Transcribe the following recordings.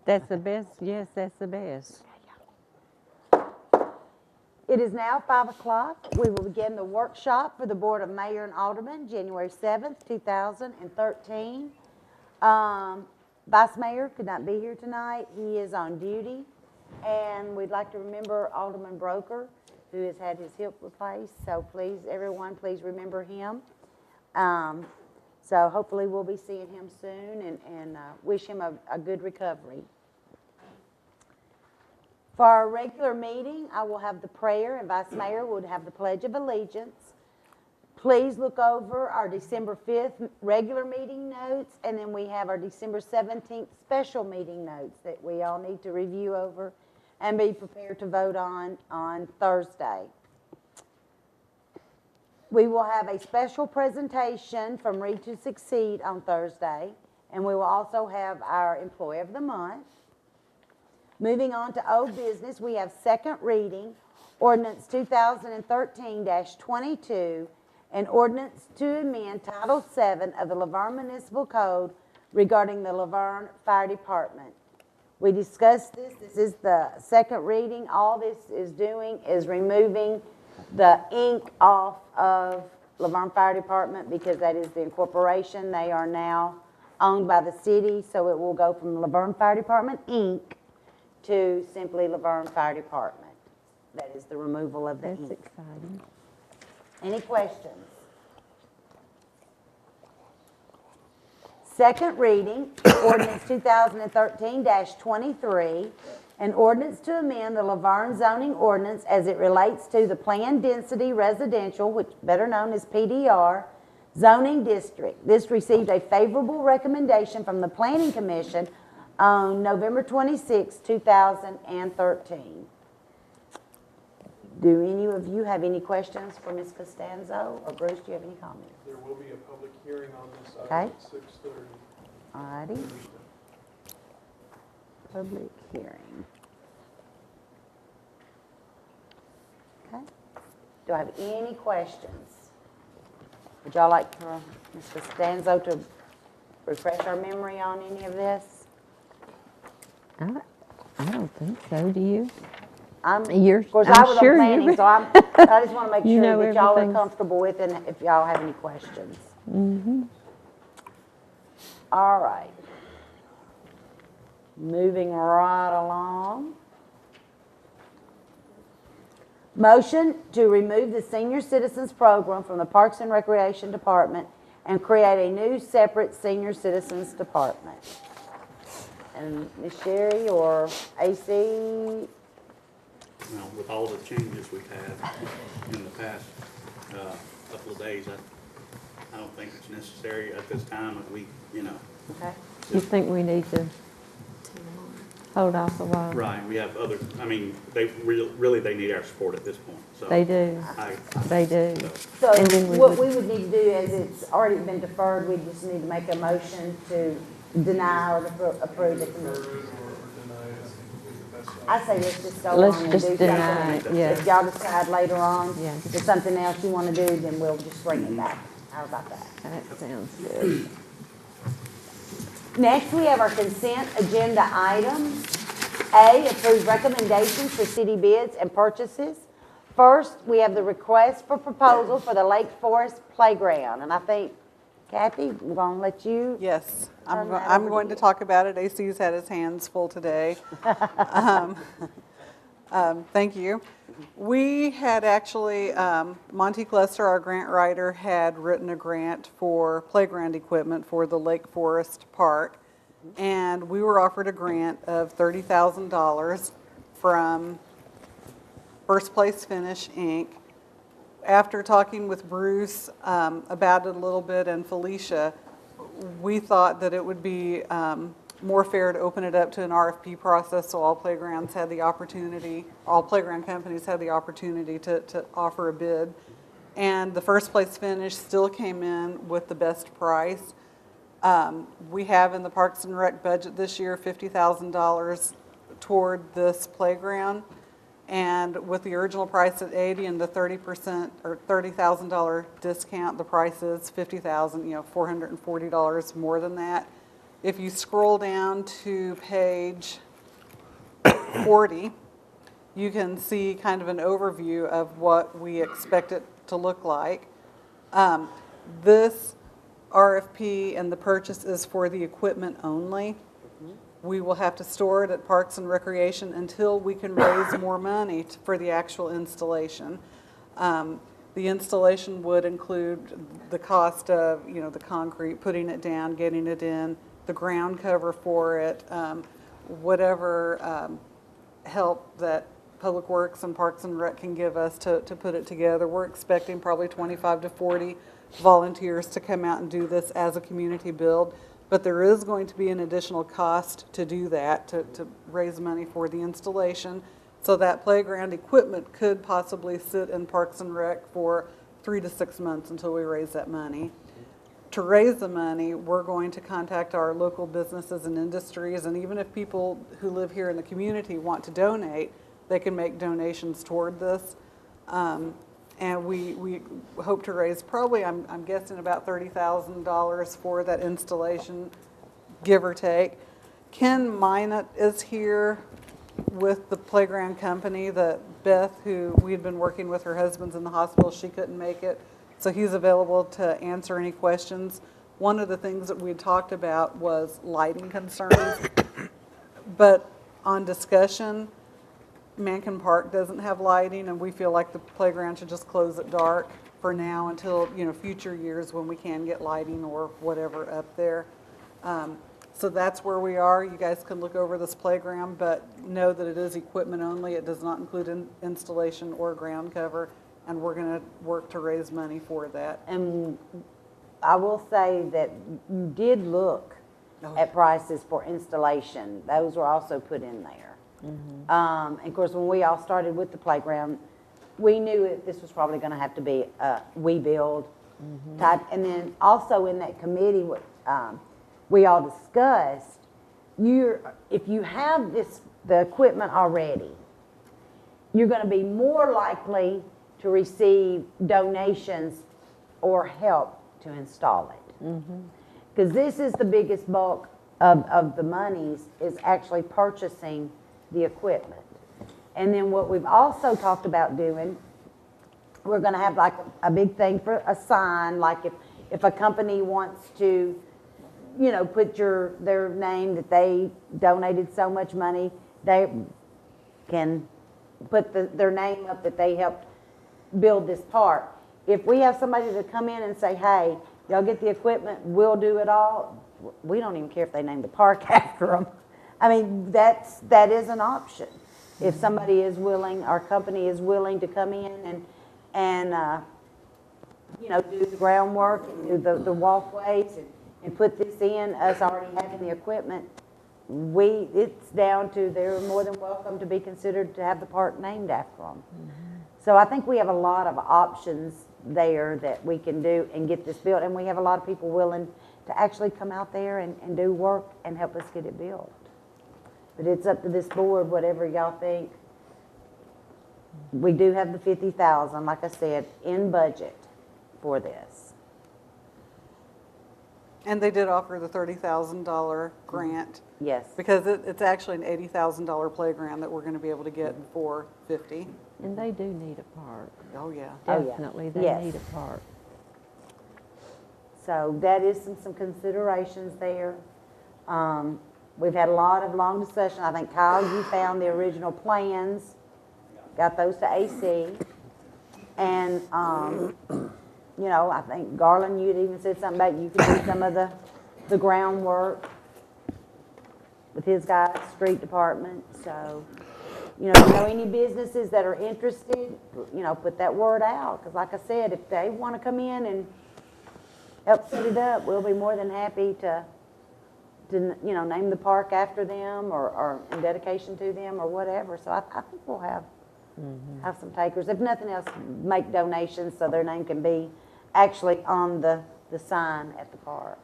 That's the best. Yes, that's the best. It is now 5 o'clock. We will begin the workshop for the Board of Mayor and Aldermen, January 7th, 2013. Vice Mayor could not be here tonight. He is on duty. And we'd like to remember Alderman Broker, who has had his hip replaced. So please, everyone, please remember him. So hopefully we'll be seeing him soon and wish him a good recovery. For our regular meeting, I will have the prayer, and Vice Mayor would have the Pledge of Allegiance. Please look over our December 5th regular meeting notes, and then we have our December 17th special meeting notes that we all need to review over and be prepared to vote on Thursday. We will have a special presentation from Read to Succeed on Thursday, and we will also have our Employee of the Month. Moving on to old business, we have second reading, ordinance 2013-22, and ordinance to amend Title VII of the Laverne Municipal Code regarding the Laverne Fire Department. We discussed this. This is the second reading. All this is doing is removing the ink off of Laverne Fire Department because that is the incorporation. They are now owned by the city, so it will go from Laverne Fire Department, Inc., to simply Laverne Fire Department. That is the removal of the ink. That's exciting. Any questions? Second reading, ordinance 2013-23, an ordinance to amend the Laverne zoning ordinance as it relates to the planned density residential, which better known as PDR, zoning district. This received a favorable recommendation from the Planning Commission on November 26, 2013. Do any of you have any questions for Ms. Costanzo? Or Bruce, do you have any comments? There will be a public hearing on this Okay. item at 6:30. All righty. Public hearing. Okay. Do I have any questions? Would y'all like for Ms. Costanzo to refresh our memory on any of this? I don't think so. Do you? Of You're- course, I'm I was sure on you planning, re- so I just want to make You sure know that y'all are everything. comfortable with it and if y'all have any questions. Mm-hmm. All right. Moving right along. Motion to remove the Senior Citizens Program from the Parks and Recreation Department and create a new separate Senior Citizens Department. And Ms. Sherry or AC? Well, with all the changes we've had in the past couple of days, I don't think it's necessary at this time. We, Okay. You think we need to hold off a while? right, we have other, they really, they need our support at this point, so. They do. They do. So And then what we would need to do is it's already been deferred, we just need to make a motion to deny or approve the commission. Defer it or deny it, I think would be the best option. I say let's just go Let's on and just do deny something. it, yeah. If y'all decide later on, Yeah. if there's something else you want to do, then we'll just bring it back. How about that? That sounds good. Next, we have our consent agenda items. A, approve recommendations for city bids and purchases. First, we have the request for proposal for the Lake Forest Playground. And I think, Kathy, we're going to let you. Yes, Turn that I'm over going to to you. talk about it. AC's had his hands full today. Thank you. We had actually, Monty Klesser, our grant writer, had written a grant for playground equipment for the Lake Forest Park. And we were offered a grant of $30,000 from First Place Finish, Inc. After talking with Bruce about it a little bit and Felicia, we thought that it would be more fair to open it up to an RFP process so all playgrounds had the opportunity, all playground companies had the opportunity to offer a bid. And the First Place Finish still came in with the best price. We have in the Parks and Rec budget this year $50,000 toward this playground. And with the original price at $80,000 and the 30% or $30,000 discount, the price is $50,000, $440 more than that. If you scroll down to page 40, you can see kind of an overview of what we expect it to look like. This RFP and the purchase is for the equipment only. We will have to store it at Parks and Recreation until we can raise more money for the actual installation. The installation would include the cost of, the concrete, putting it down, getting it in, the ground cover for it, whatever help that Public Works and Parks and Rec can give us to put it together. We're expecting probably 25 to 40 volunteers to come out and do this as a community build, but there is going to be an additional cost to do that, to raise money for the installation. So that playground equipment could possibly sit in Parks and Rec for 3 to 6 months until we raise that money. To raise the money, we're going to contact our local businesses and industries, and even if people who live here in the community want to donate, they can make donations toward this. And we hope to raise probably, I'm guessing about $30,000 for that installation, give or take. Ken Minot is here with the playground company, that Beth, who we had been working with, her husband's in the hospital, she couldn't make it. So he's available to answer any questions. One of the things that we had talked about was lighting concerns. But on discussion, Mankin Park doesn't have lighting, and we feel like the playground should just close at dark for now until, future years when we can get lighting or whatever up there. So that's where we are. You guys can look over this playground, but know that it is equipment only. It does not include installation or ground cover, and we're going to work to raise money for that. And I will say that you did look at prices for installation. Those were also put in there. And of course, when we all started with the playground, we knew this was probably going to have to be a we build type. And then also in that committee, we all discussed, if you have the equipment already, you're going to be more likely to receive donations or help to install it. Because this is the biggest bulk of the monies, is actually purchasing the equipment. And then what we've also talked about doing, we're going to have like a big thing for a sign, like if a company wants to, put their name that they donated so much money, they can put their name up that they helped build this park. If we have somebody to come in and say, hey, y'all get the equipment, we'll do it all, we don't even care if they name the park after them. I mean, that is an option. If somebody is willing, our company is willing to come in and do the groundwork and do the walkways and put this in, us already having the equipment, it's down to they're more than welcome to be considered to have the park named after them. So I think we have a lot of options there that we can do and get this built, and we have a lot of people willing to actually come out there and do work and help us get it built. But it's up to this board, whatever y'all think. We do have the $50,000, like I said, in budget for this. And they did offer the $30,000 grant. Yes. Because it's actually an $80,000 playground that we're going to be able to get for $50,000. And they do need a park. Oh, yeah. Oh, yeah. Definitely, they Yes. need a park. So that is some considerations there. We've had a lot of long discussion. I think, Kyle, you found the original plans, got those to AC. And, I think Garland, you'd even said something about you could do some of the groundwork with his guys, street department. So, if you know any businesses that are interested, put that word out. Because like I said, if they want to come in and help set it up, we'll be more than happy to name the park after them or in dedication to them or whatever. So I think we'll have some takers. If nothing else, make donations so their name can be actually on the sign at the park.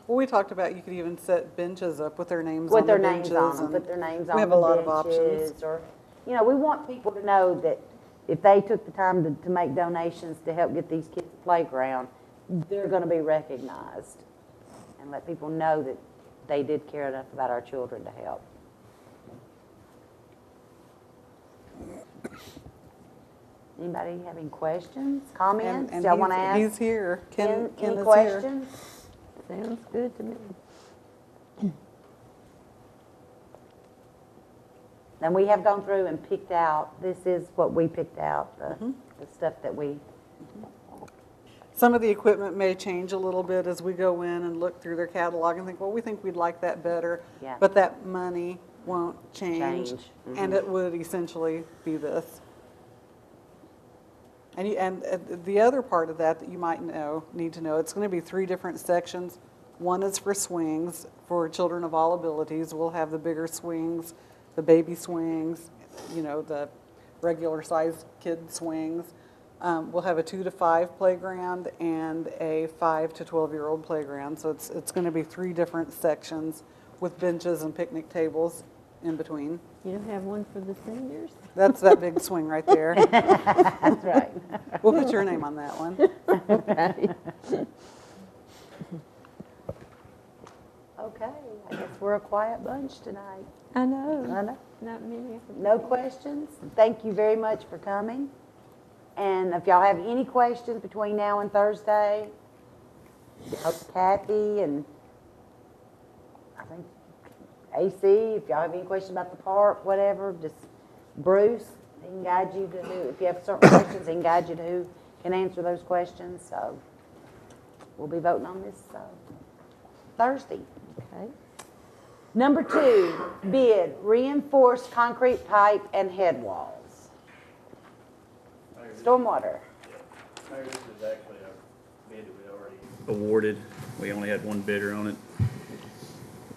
Well, we talked about you could even set benches up with their names With on their the names benches. on them, and put their names on we have the a lot of options. benches. Or, we want people to know that if they took the time to make donations to help get these kids a playground, they're going to be recognized. and let people know that they did care enough about our children to help. Anybody having questions, comments? And Y'all want to ask? he's here. Ken is Any here. questions? Sounds good to me. And we have gone through and picked out, this is what we picked out, the stuff that we, Some of the equipment may change a little bit as we go in and look through their catalog and think, well, we think we'd like that better. Yeah. But that money won't change. Change. And it would essentially be this. And the other part of that you might need to know, it's going to be 3 different sections. One is for swings for children of all abilities. We'll have the bigger swings, the baby swings, the regular sized kid swings. We'll have a 2 to 5 playground and a 5 to 12-year-old playground. So it's going to be 3 different sections with benches and picnic tables in between. You don't have one for the seniors? That's that big swing right there. that's right. We'll put your name on that one. Okay, I guess we're a quiet bunch tonight. I know. I know. Not many. No questions? Thank you very much for coming. And if y'all have any questions between now and Thursday, Kathy and I think AC, if y'all have any questions about the park, whatever, just Bruce, he can guide you to who, if you have certain questions, he can guide you to who can answer those questions. So we'll be voting on this Thursday. Okay. Number 2, bid reinforced concrete pipe and head walls. Stormwater. Mayor, this is actually a bid that we already awarded. We only had one bidder on it.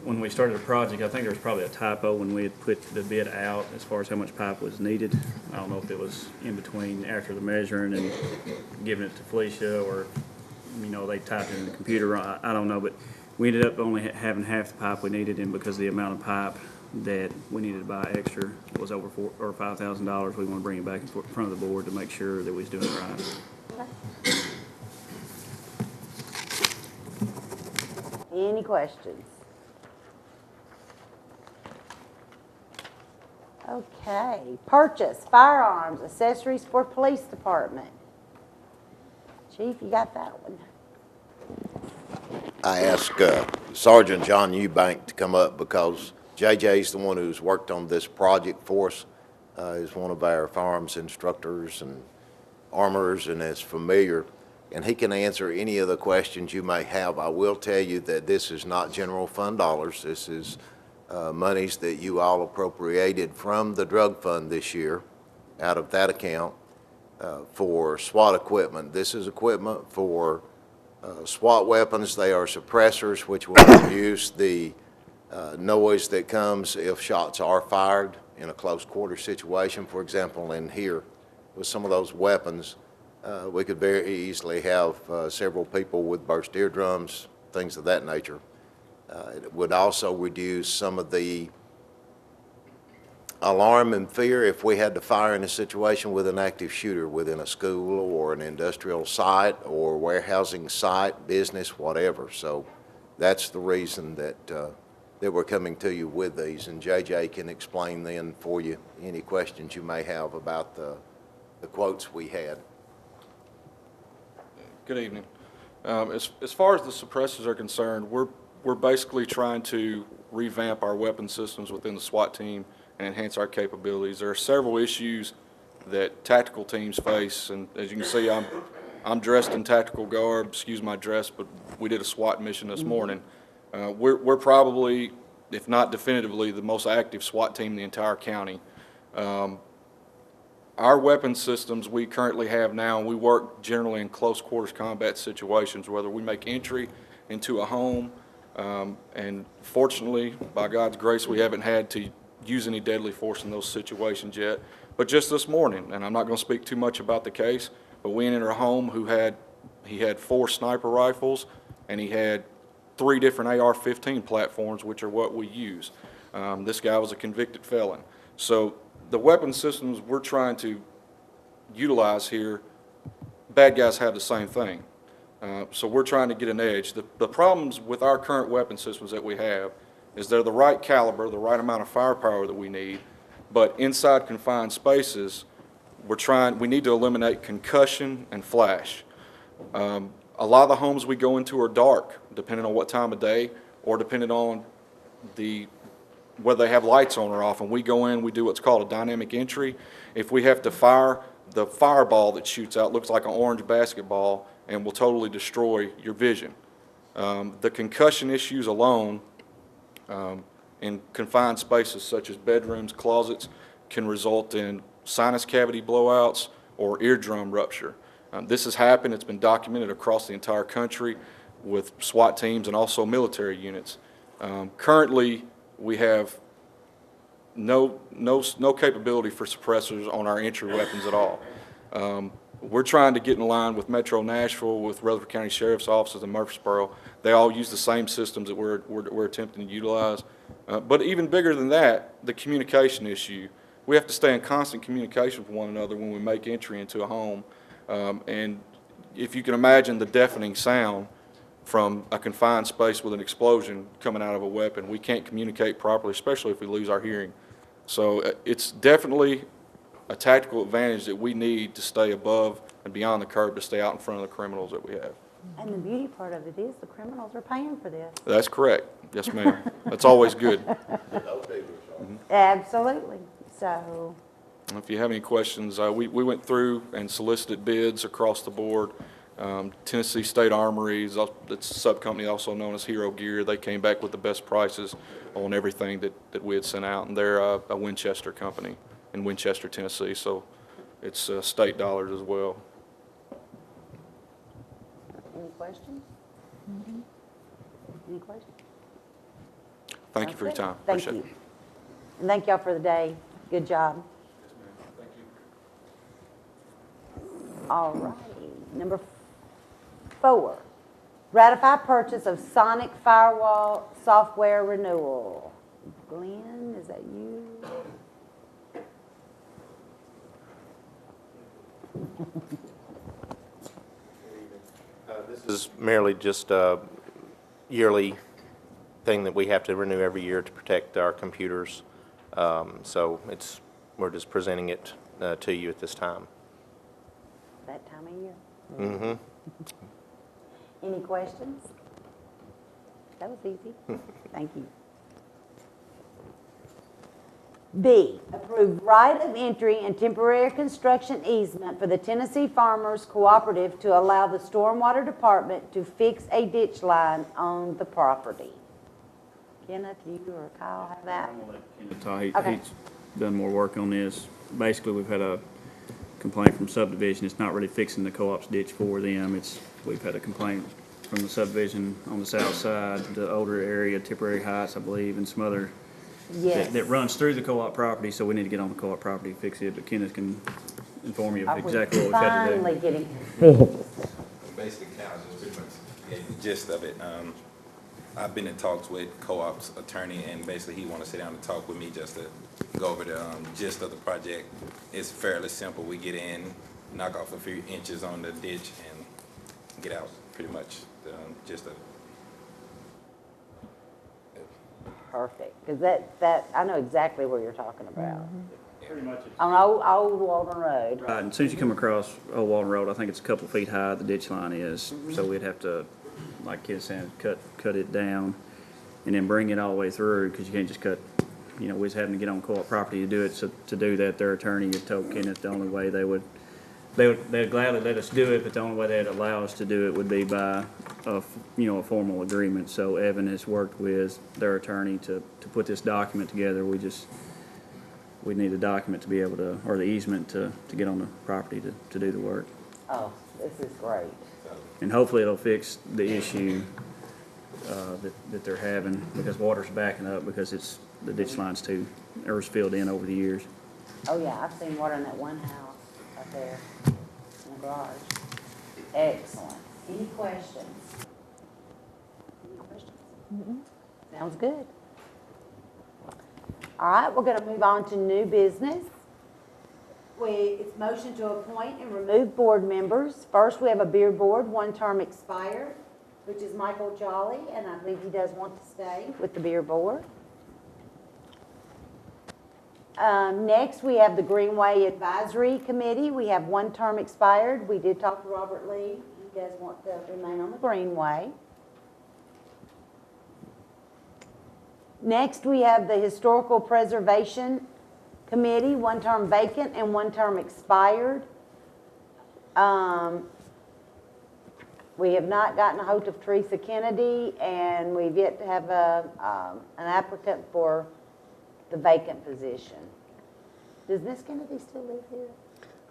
When we started the project, I think there was probably a typo when we had put the bid out as far as how much pipe was needed. I don't know if it was in between after the measuring and giving it to Felicia, or, they typed it in the computer. I don't know, but we ended up only having half the pipe we needed, and because the amount of pipe that we needed to buy extra was over $5,000, we want to bring it back in front of the board to make sure that we was doing it right. Any questions? Okay, purchase firearms, accessories for police department. Chief, you got that one? I asked Sergeant John Eubank to come up because JJ's the one who's worked on this project for us. He's one of our firearms instructors and armorers and is familiar, and he can answer any of the questions you may have. I will tell you that this is not general fund dollars. This is monies that you all appropriated from the drug fund this year out of that account for SWAT equipment. This is equipment for SWAT weapons. They are suppressors which will reduce the noise that comes if shots are fired in a close quarter situation. For example, in here with some of those weapons, we could very easily have several people with burst eardrums, things of that nature. It would also reduce some of the alarm and fear if we had to fire in a situation with an active shooter within a school or an industrial site or warehousing site, business, whatever. So that's the reason that we're coming to you with these, and JJ can explain then for you any questions you may have about the quotes we had. Good evening. As far as the suppressors are concerned, we're basically trying to revamp our weapon systems within the SWAT team and enhance our capabilities. There are several issues that tactical teams face, and as you can see, I'm dressed in tactical garb. Excuse my dress, but we did a SWAT mission this morning. We're probably, if not definitively, the most active SWAT team in the entire county. Our weapon systems we currently have now, we work generally in close quarters combat situations, whether we make entry into a home, and fortunately, by God's grace, we haven't had to use any deadly force in those situations yet. But just this morning, and I'm not going to speak too much about the case, but we entered a home he had 4 sniper rifles, and he had 3 different AR-15 platforms, which are what we use. This guy was a convicted felon. So the weapon systems we're trying to utilize here, bad guys have the same thing. So we're trying to get an edge. The problems with our current weapon systems that we have is they're the right caliber, the right amount of firepower that we need, but inside confined spaces, we need to eliminate concussion and flash. A lot of the homes we go into are dark, depending on what time of day, or depending on whether they have lights on or off, and we go in, we do what's called a dynamic entry. If we have to fire, the fireball that shoots out looks like an orange basketball and will totally destroy your vision. The concussion issues alone in confined spaces such as bedrooms, closets, can result in sinus cavity blowouts or eardrum rupture. This has happened. It's been documented across the entire country with SWAT teams and also military units. Currently, we have no capability for suppressors on our entry weapons at all. We're trying to get in line with Metro Nashville, with Rutherford County Sheriff's offices in Murfreesboro. They all use the same systems that we're attempting to utilize. But even bigger than that, the communication issue. We have to stay in constant communication with one another when we make entry into a home. And if you can imagine the deafening sound from a confined space with an explosion coming out of a weapon, we can't communicate properly, especially if we lose our hearing. So it's definitely a tactical advantage that we need to stay above and beyond the curve, to stay out in front of the criminals that we have. And the beauty part of it is the criminals are paying for this. That's correct. Yes, ma'am. That's always good. Absolutely. So, If you have any questions, we went through and solicited bids across the board. Tennessee State Armories, it's a sub-company also known as Hero Gear. They came back with the best prices on everything that we had sent out, and they're a Winchester company in Winchester, Tennessee, so it's state dollars as well. any questions? Any questions? Thank you for your time. Thank Appreciate you. it. And thank y'all for the day. Good job. Thank you. All righty. Number 4, ratify purchase of Sonic Firewall software renewal. Glenn, is that you? This is merely just a yearly thing that we have to renew every year to protect our computers. So we're just presenting it to you at this time. That time of year. Mm-hmm. Any questions? That was easy. Thank you. B, approve right of entry and temporary construction easement for the Tennessee Farmers Cooperative to allow the Stormwater Department to fix a ditch line on the property. Kenneth, you or Kyle have that? I'm gonna let Kenneth talk. Okay. He's done more work on this. Basically, we've had a complaint from subdivision. It's not really fixing the co-op's ditch for them. We've had a complaint from the subdivision on the south side, the older area, Tipperary Heights, I believe, and some other Yes. that runs through the co-op property, so we need to get on the co-op property to fix it, but Kenneth can inform you of exactly what we've had to do. Finally getting fixed. Basically, Cal just pretty much gave the gist of it. I've been in talks with co-op's attorney, and basically he want to sit down and talk with me just to go over the gist of the project. It's fairly simple. We get in, knock off a few inches on the ditch, and get out, pretty much, the gist of it. Perfect, because that, I know exactly where you're talking about. Pretty much it's- On old Walden Road. Right, and as soon as you come across Old Walden Road, I think it's a couple of feet high, the ditch line is, so we'd have to, like Ken said, cut it down and then bring it all the way through, because you can't just cut, we was having to get on co-op property to do it, so to do that, their attorney had told Kenneth the only way they'd gladly let us do it, but the only way they'd allow us to do it would be by a formal agreement. So Evan has worked with their attorney to put this document together. We need the document to be able to, or the easement to get on the property to do the work. Oh, this is great. And hopefully it'll fix the issue that they're having, because water's backing up because the ditch line's was filled in over the years. Oh, yeah, I've seen water in that one house up there in the garage. Excellent. Any questions? Any questions? Sounds good. All right, we're going to move on to new business. It's motion to appoint and remove board members. First, we have a beer board, one term expired, which is Michael Jolly, and I believe he does want to stay with the beer board. Next, we have the Greenway Advisory Committee. We have one term expired. We did talk to Robert Lee. He does want to remain on the Greenway. Next, we have the Historical Preservation Committee, one term vacant and one term expired. We have not gotten a hold of Teresa Kennedy, and we've yet to have an applicant for the vacant position. Does Miss Kennedy still live here?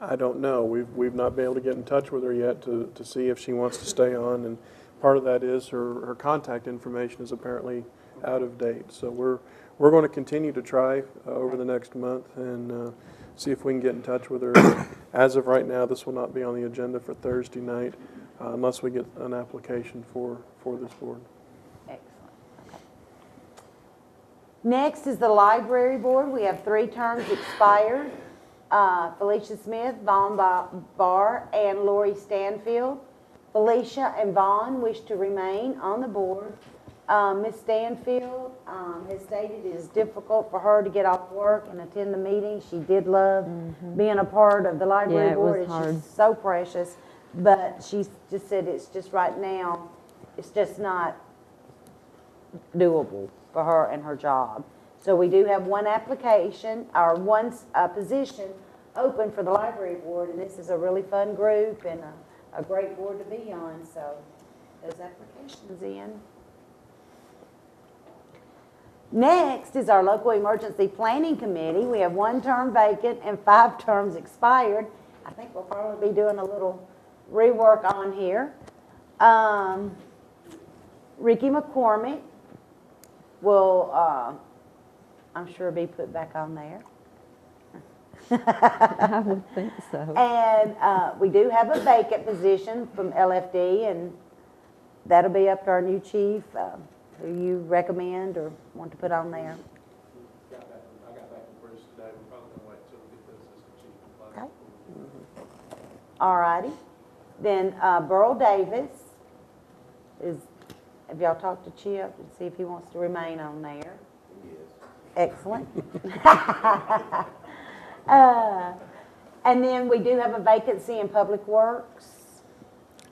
I don't know. We've not been able to get in touch with her yet to see if she wants to stay on, and part of that is her contact information is apparently out of date. So we're going to continue to try over the next month and see if we can get in touch with her. As of right now, this will not be on the agenda for Thursday night unless we get an application for this board. Excellent. Okay. Next is the Library Board. We have 3 terms expired. Felicia Smith, Vaughn Barr, and Lori Stanfield. Felicia and Vaughn wish to remain on the board. Ms. Stanfield has stated it is difficult for her to get off work and attend the meetings. She did love being a part of the library Yeah, it board. was hard. She's so precious, but she just said it's just right now, it's just not doable for her and her job. So we do have one application, or one position open for the library board, and this is a really fun group and a great board to be on, so those applications in. Next is our Local Emergency Planning Committee. We have 1 term vacant and 5 terms expired. I think we'll probably be doing a little rework on here. Ricky McCormick will, I'm sure, be put back on there. I would think so. And we do have a vacant position from LFD, and that'll be up to our new chief. Who you recommend or want to put on there? I got back from Bruce today. We're probably going to wait until we get the assistant chief. Okay. All righty. Then Burl Davis is, have y'all talked to Chip and see if he wants to remain on there? Yes. Excellent. And then we do have a vacancy in Public Works.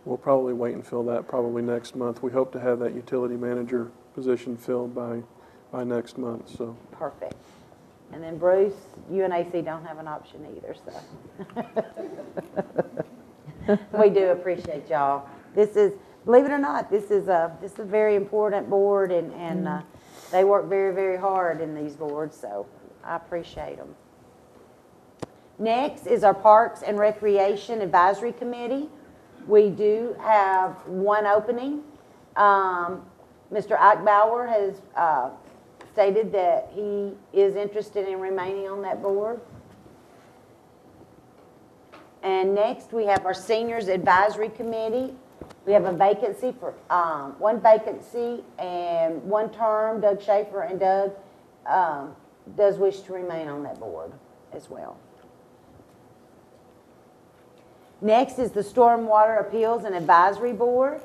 We'll probably wait and fill that probably next month. We hope to have that utility manager position filled by next month, so. Perfect. And then Bruce, UNAC don't have an option either, so. We do appreciate y'all. This is, believe it or not, this is a very important board, and they work very, very hard in these boards, so I appreciate them. Next is our Parks and Recreation Advisory Committee. We do have 1 opening. Mr. Ike Bauer has stated that he is interested in remaining on that board. And next, we have our Seniors Advisory Committee. We have a vacancy for 1 vacancy and 1 term. Doug Schaefer, and Doug does wish to remain on that board as well. Next is the Stormwater Appeals and Advisory Board.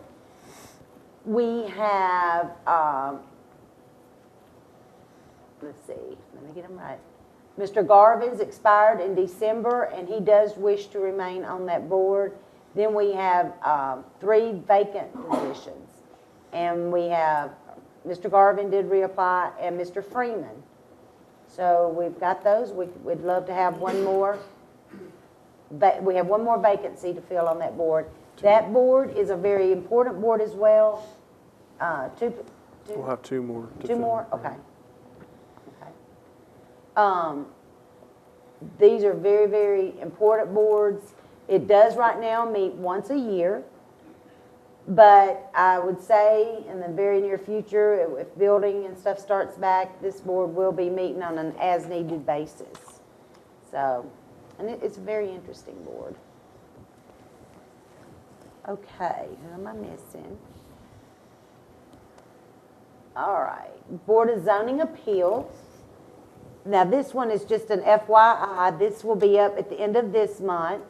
We have, let's see, let me get them right. Mr. Garvin's expired in December, and he does wish to remain on that board. Then we have 3 vacant positions. And we have, Mr. Garvin did reapply, and Mr. Freeman. So we've got those. We'd love to have 1 more. But we have 1 more vacancy to fill on that board. That board is a very important board as well. We'll have 2 more. to 2 fill. more? Okay. These are very, very important boards. It does right now meet once a year. But I would say in the very near future, if building and stuff starts back, this board will be meeting on an as-needed basis. So. And it's a very interesting board. Okay, who am I missing? All right, Board of Zoning Appeals. Now, this one is just an FYI. This will be up at the end of this month.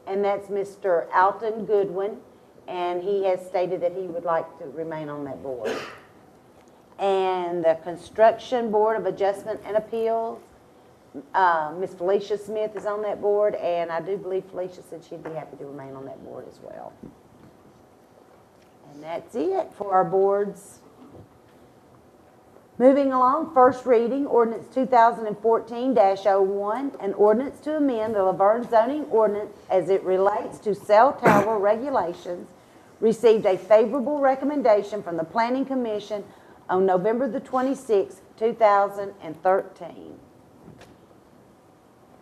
And that's Mr. Alton Goodwin. And he has stated that he would like to remain on that board. And the Construction Board of Adjustment and Appeals, Ms. Felicia Smith is on that board. And I do believe Felicia said she'd be happy to remain on that board as well. And that's it for our boards. Moving along, first reading, ordinance 2014-01, an ordinance to amend the Laverne zoning ordinance as it relates to cell tower regulations, received a favorable recommendation from the Planning Commission on November the 26th, 2013.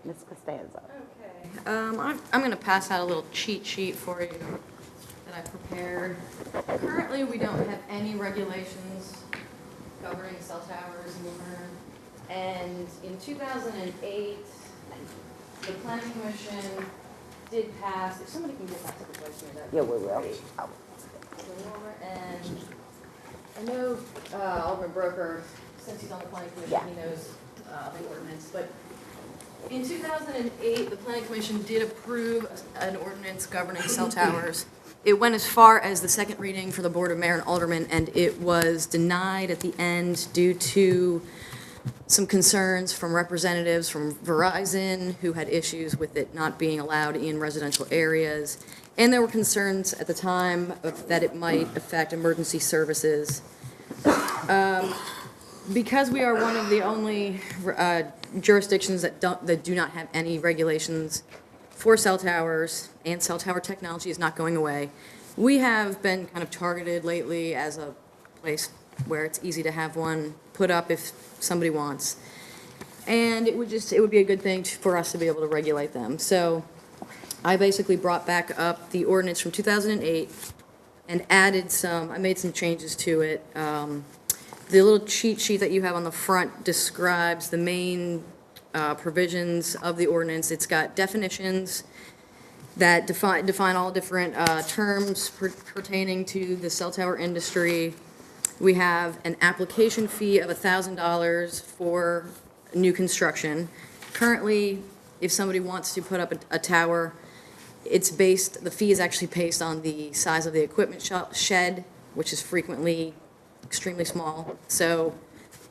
Ms. Costanzo. Okay. I'm going to pass out a little cheat sheet for you that I prepared. Currently, we don't have any regulations governing cell towers in Laverne. And in 2008, the Planning Commission did pass, if somebody can get that to the place here, that Yeah, we will. And I know Alderman Broker, since he's on the Planning Commission, Yeah. he knows the ordinance. But in 2008, the Planning Commission did approve an ordinance governing cell towers. It went as far as the second reading for the Board of Mayor and Aldermen, and it was denied at the end due to some concerns from representatives from Verizon who had issues with it not being allowed in residential areas. And there were concerns at the time that it might affect emergency services. Because we are one of the only jurisdictions that do not have any regulations for cell towers, and cell tower technology is not going away, we have been kind of targeted lately as a place where it's easy to have one put up if somebody wants. And it would be a good thing for us to be able to regulate them. So I basically brought back up the ordinance from 2008 and I made some changes to it. The little cheat sheet that you have on the front describes the main provisions of the ordinance. It's got definitions that define all different terms pertaining to the cell tower industry. We have an application fee of $1,000 for new construction. Currently, if somebody wants to put up a tower, the fee is actually based on the size of the equipment shed, which is frequently extremely small. So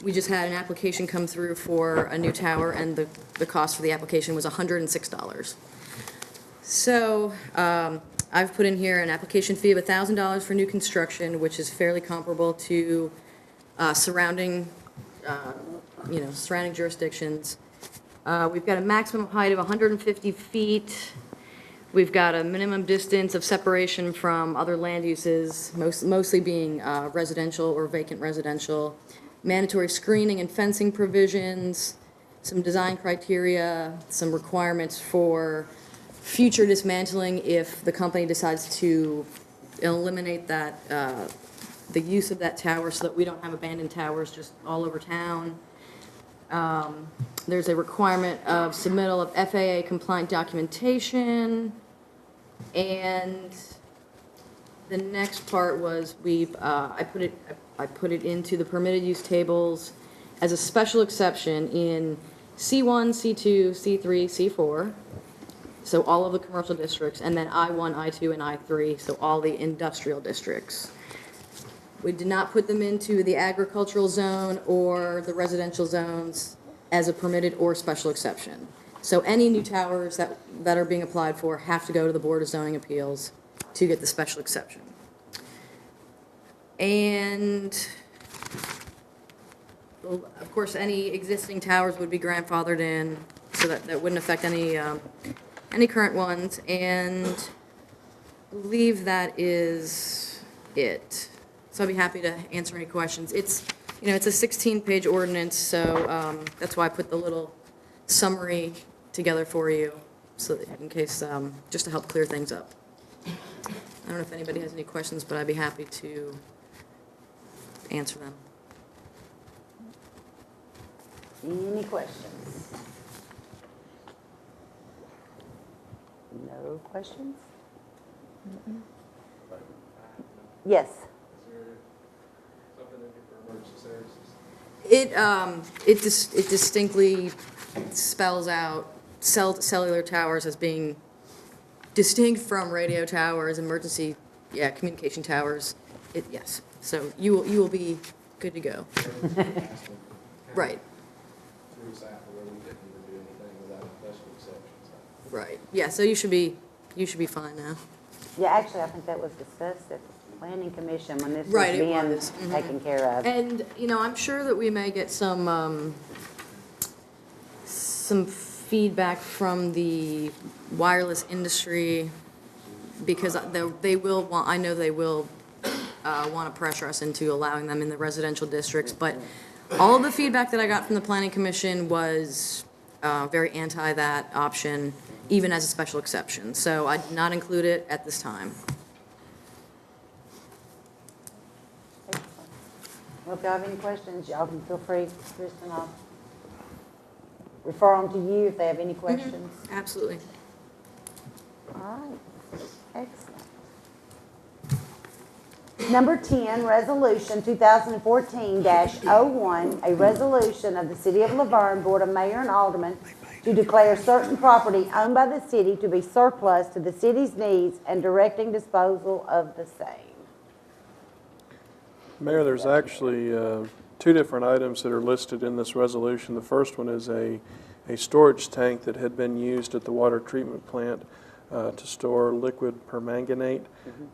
we just had an application come through for a new tower, and the cost for the application was $106. So I've put in here an application fee of $1,000 for new construction, which is fairly comparable to surrounding jurisdictions. We've got a maximum height of 150 feet. We've got a minimum distance of separation from other land uses, mostly being residential or vacant residential. Mandatory screening and fencing provisions, some design criteria, some requirements for future dismantling if the company decides to eliminate that, the use of that tower, so that we don't have abandoned towers just all over town. There's a requirement of submittal of FAA compliant documentation. And the next part was I put it into the permitted use tables as a special exception in C1, C2, C3, C4. So all of the commercial districts, and then I1, I2, and I3, so all the industrial districts. We did not put them into the agricultural zone or the residential zones as a permitted or special exception. So any new towers that are being applied for have to go to the Board of Zoning Appeals to get the special exception. And, of course, any existing towers would be grandfathered in, so that wouldn't affect any current ones. And I believe that is it. So I'd be happy to answer any questions. It's a 16-page ordinance, so that's why I put the little summary together for you, so that in case, just to help clear things up. I don't know if anybody has any questions, but I'd be happy to answer them. Any questions? No questions? Yes. It distinctly spells out cellular towers as being distinct from radio towers, emergency, communication towers. Yes, so you will be good to go. Right, through South where we couldn't even do anything without special exceptions. right. Yeah, so you should be fine now. Yeah, actually, I think that was discussed at the planning commission when this was Right, it being was. Mhm. taken care of. And, I'm sure that we may get some feedback from the wireless industry, because they will want, I know they will want to pressure us into allowing them in the residential districts, but all of the feedback that I got from the planning commission was very anti that option, even as a special exception. So I did not include it at this time. Well, if y'all have any questions, y'all can feel free, Kristen, I'll refer them to you if they have any questions. Absolutely. All right, excellent. Number 10, Resolution 2014-01, a resolution of the City of Laverne Board of Mayor and Aldermen to declare certain property owned by the city to be surplus to the city's needs and directing disposal of the same. Mayor, there's actually two different items that are listed in this resolution. The first one is a storage tank that had been used at the water treatment plant to store liquid permanganate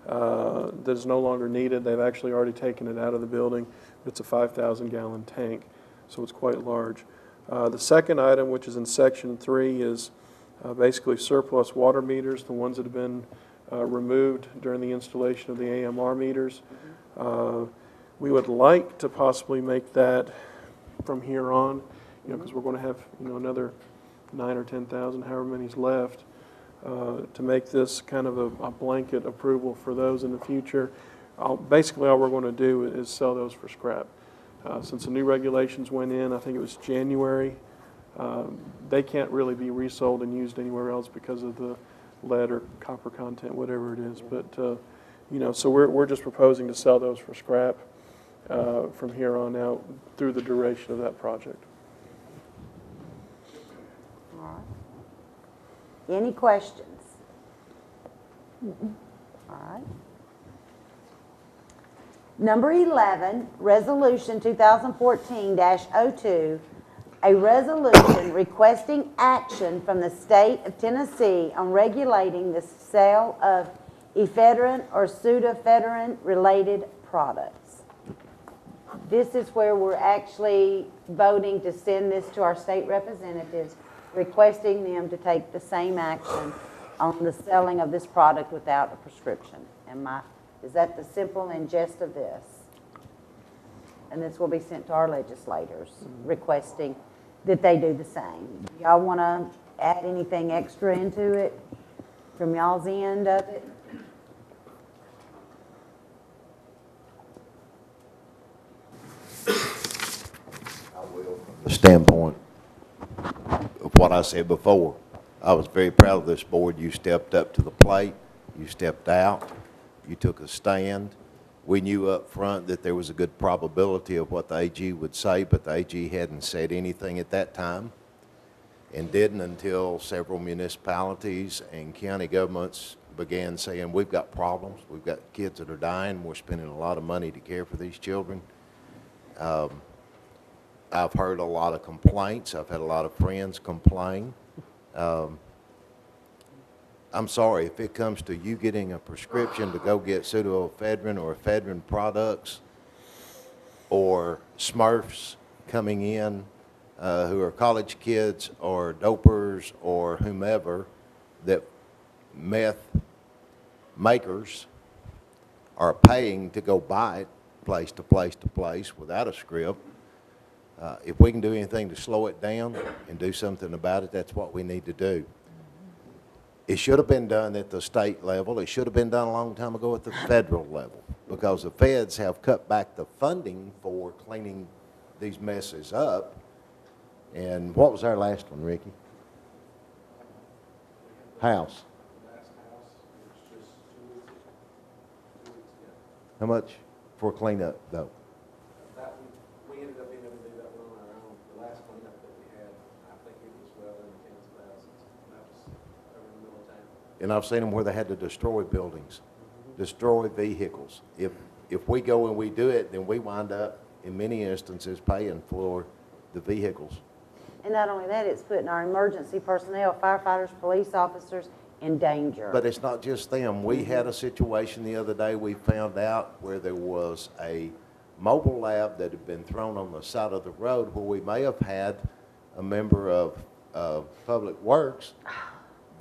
that is no longer needed. They've actually already taken it out of the building. It's a 5,000-gallon tank, so it's quite large. The second item, which is in Section 3, is basically surplus water meters, the ones that have been removed during the installation of the AMR meters. We would like to possibly make that from here on, because we're going to have, another 9 or 10,000, however many's left, to make this kind of a blanket approval for those in the future. Basically, all we're going to do is sell those for scrap. Since the new regulations went in, I think it was January, they can't really be resold and used anywhere else because of the lead or copper content, whatever it is. But, so we're just proposing to sell those for scrap from here on out through the duration of that project. All right. Any questions? All right. Number 11, Resolution 2014-02, a resolution requesting action from the state of Tennessee on regulating the sale of ephedrine or pseudoephedrine-related products. This is where we're actually voting to send this to our state representatives, requesting them to take the same action on the selling of this product without a prescription. Is that the simple and gist of this? And this will be sent to our legislators, requesting that they do the same. Y'all want to add anything extra into it from y'all's end of it? I will, from the standpoint of what I said before. I was very proud of this board. You stepped up to the plate. You stepped out. You took a stand. We knew up front that there was a good probability of what the AG would say, but the AG hadn't said anything at that time, and didn't until several municipalities and county governments began saying, we've got problems. We've got kids that are dying. We're spending a lot of money to care for these children. I've heard a lot of complaints. I've had a lot of friends complain. I'm sorry, if it comes to you getting a prescription to go get pseudoephedrine or ephedrine products, or Smurfs coming in who are college kids or dopers or whomever, that meth makers are paying to go buy it place to place to place without a script. If we can do anything to slow it down and do something about it, that's what we need to do. It should have been done at the state level. It should have been done a long time ago at the federal level, because the feds have cut back the funding for cleaning these messes up. And what was our last one, Ricky? House. Last house, it was just 2 weeks ago. How much for cleanup, though? That we ended up being able to do that one and I've seen them where they had to destroy buildings, destroy vehicles. If we go and we do it, then we wind up, in many instances, paying for the vehicles. And not only that, it's putting our emergency personnel, firefighters, police officers in danger. But it's not just them. We had a situation the other day, we found out where there was a mobile lab that had been thrown on the side of the road where we may have had a member of Public Works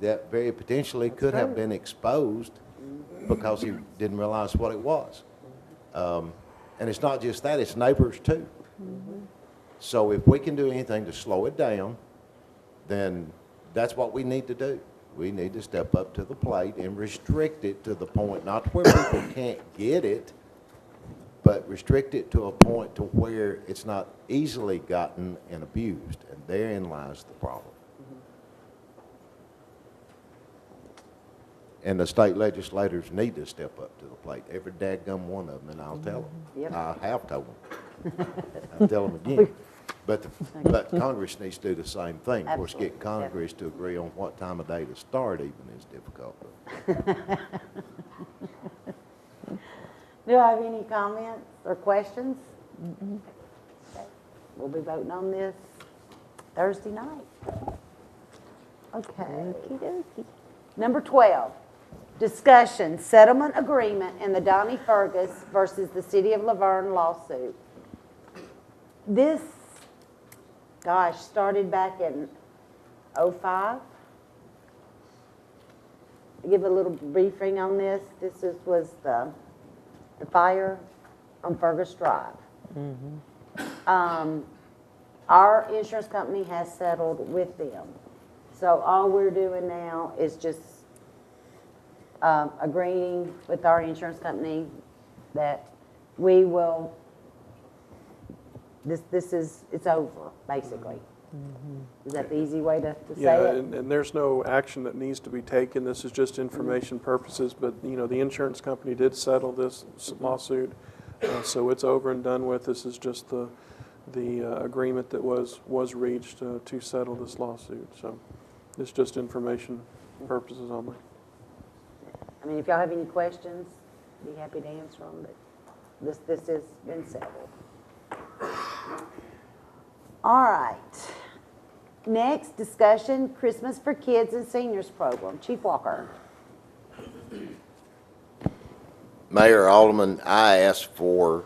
that very potentially could have been exposed because he didn't realize what it was. And it's not just that, it's neighbors too. So if we can do anything to slow it down, then that's what we need to do. We need to step up to the plate and restrict it to the point, not to where people can't get it, but restrict it to a point to where it's not easily gotten and abused. And therein lies the problem. And the state legislators need to step up to the plate, every dadgum one of them, and I'll tell them. Yep. I have told them. I'll tell them again. But Congress needs to do the same thing. Of course, get Congress to agree on what time of day to start even is difficult. Do I have any comments or questions? Okay. We'll be voting on this Thursday night. Okay. Number 12, discussion, settlement agreement in the Donnie Fergus versus the City of Laverne lawsuit. This, gosh, started back in '05. I'll give a little briefing on this. Was the fire on Fergus Drive. Our insurance company has settled with them. So all we're doing now is just agreeing with our insurance company that we will, it's over, basically. Is that the easy way to say Yeah, it? and there's no action that needs to be taken. This is just information purposes, but, you know, the insurance company did settle this lawsuit, so it's over and done with. This is just the agreement that was reached to settle this lawsuit, so it's just information purposes only. I mean, if y'all have any questions, be happy to answer them, but this has been settled. All right. Next, discussion, Christmas for Kids and Seniors Program. Chief Walker. Mayor, Alderman, I asked for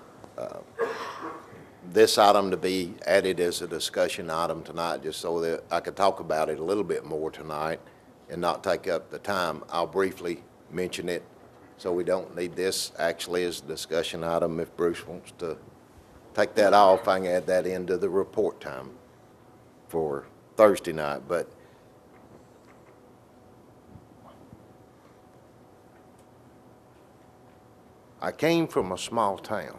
this item to be added as a discussion item tonight, just so that I could talk about it a little bit more tonight and not take up the time. I'll briefly mention it, so we don't need this actually as a discussion item. If Bruce wants to take that off, I can add that into the report time for Thursday night. But I came from a small town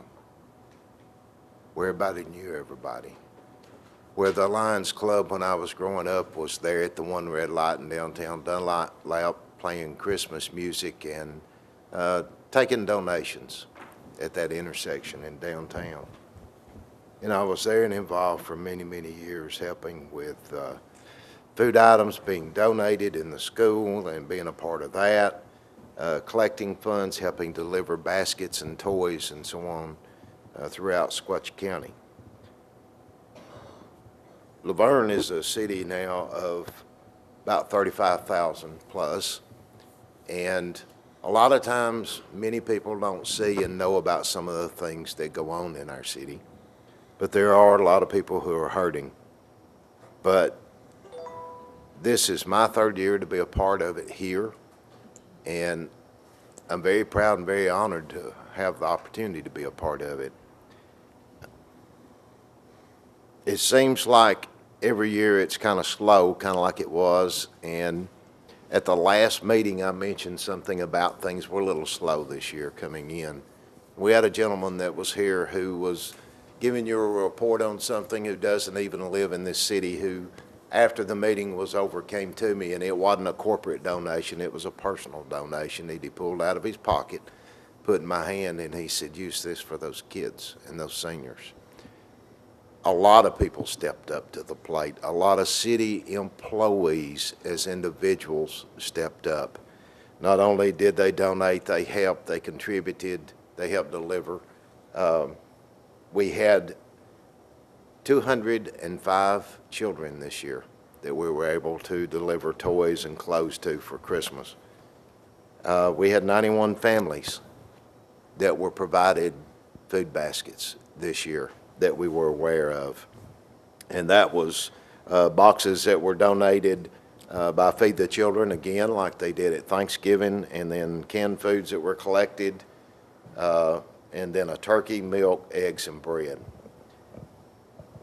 where everybody knew everybody, where the Lions Club when I was growing up was there at the One Red Light in downtown Dunlap playing Christmas music and taking donations at that intersection in downtown. And I was there and involved for many, many years, helping with food items being donated in the school and being a part of that, collecting funds, helping deliver baskets and toys and so on throughout Sequatchie County. Laverne is a city now of about 35,000 plus, and a lot of times many people don't see and know about some of the things that go on in our city. But there are a lot of people who are hurting. But this is my third year to be a part of it here, and I'm very proud and very honored to have the opportunity to be a part of it. It seems like every year it's kind of slow, kind of like it was, and at the last meeting I mentioned something about things were a little slow this year coming in. We had a gentleman that was here who was giving you a report on something who doesn't even live in this city, who after the meeting was over came to me, and it wasn't a corporate donation, it was a personal donation that he pulled out of his pocket, put in my hand, and he said, use this for those kids and those seniors. A lot of people stepped up to the plate. A lot of city employees as individuals stepped up. Not only did they donate, they helped, they contributed, they helped deliver. We had 205 children this year that we were able to deliver toys and clothes to for Christmas. We had 91 families that were provided food baskets this year that we were aware of. And that was boxes that were donated by Feed the Children, again, like they did at Thanksgiving, and then canned foods that were collected, and then a turkey, milk, eggs, and bread.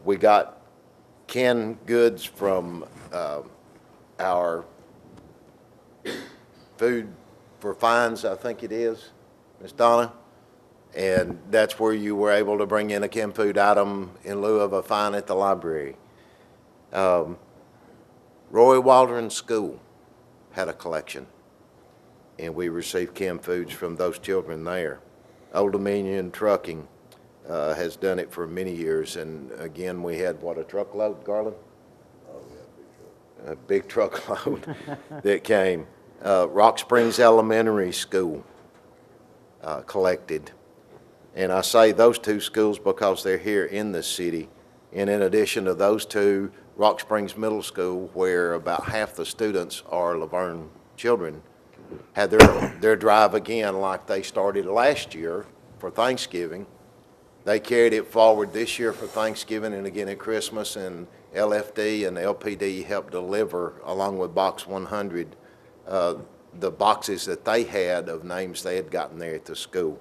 We got canned goods from our Food for Fines, I think it is, Ms. Donna. And that's where you were able to bring in a canned food item in lieu of a fine at the library. Roy Waldron School had a collection, and we received canned foods from those children there. Old Dominion Trucking has done it for many years, and again, we had, what, a truckload, Garland? Oh, yeah, big truckload that came. Rock Springs Elementary School collected. And I say those two schools because they're here in the city. And in addition to those two, Rock Springs Middle School, where about half the students are Laverne children, had their drive again like they started last year for Thanksgiving. They carried it forward this year for Thanksgiving and again at Christmas, and LFD and LPD helped deliver, along with Box 100, the boxes that they had of names they had gotten there at the school.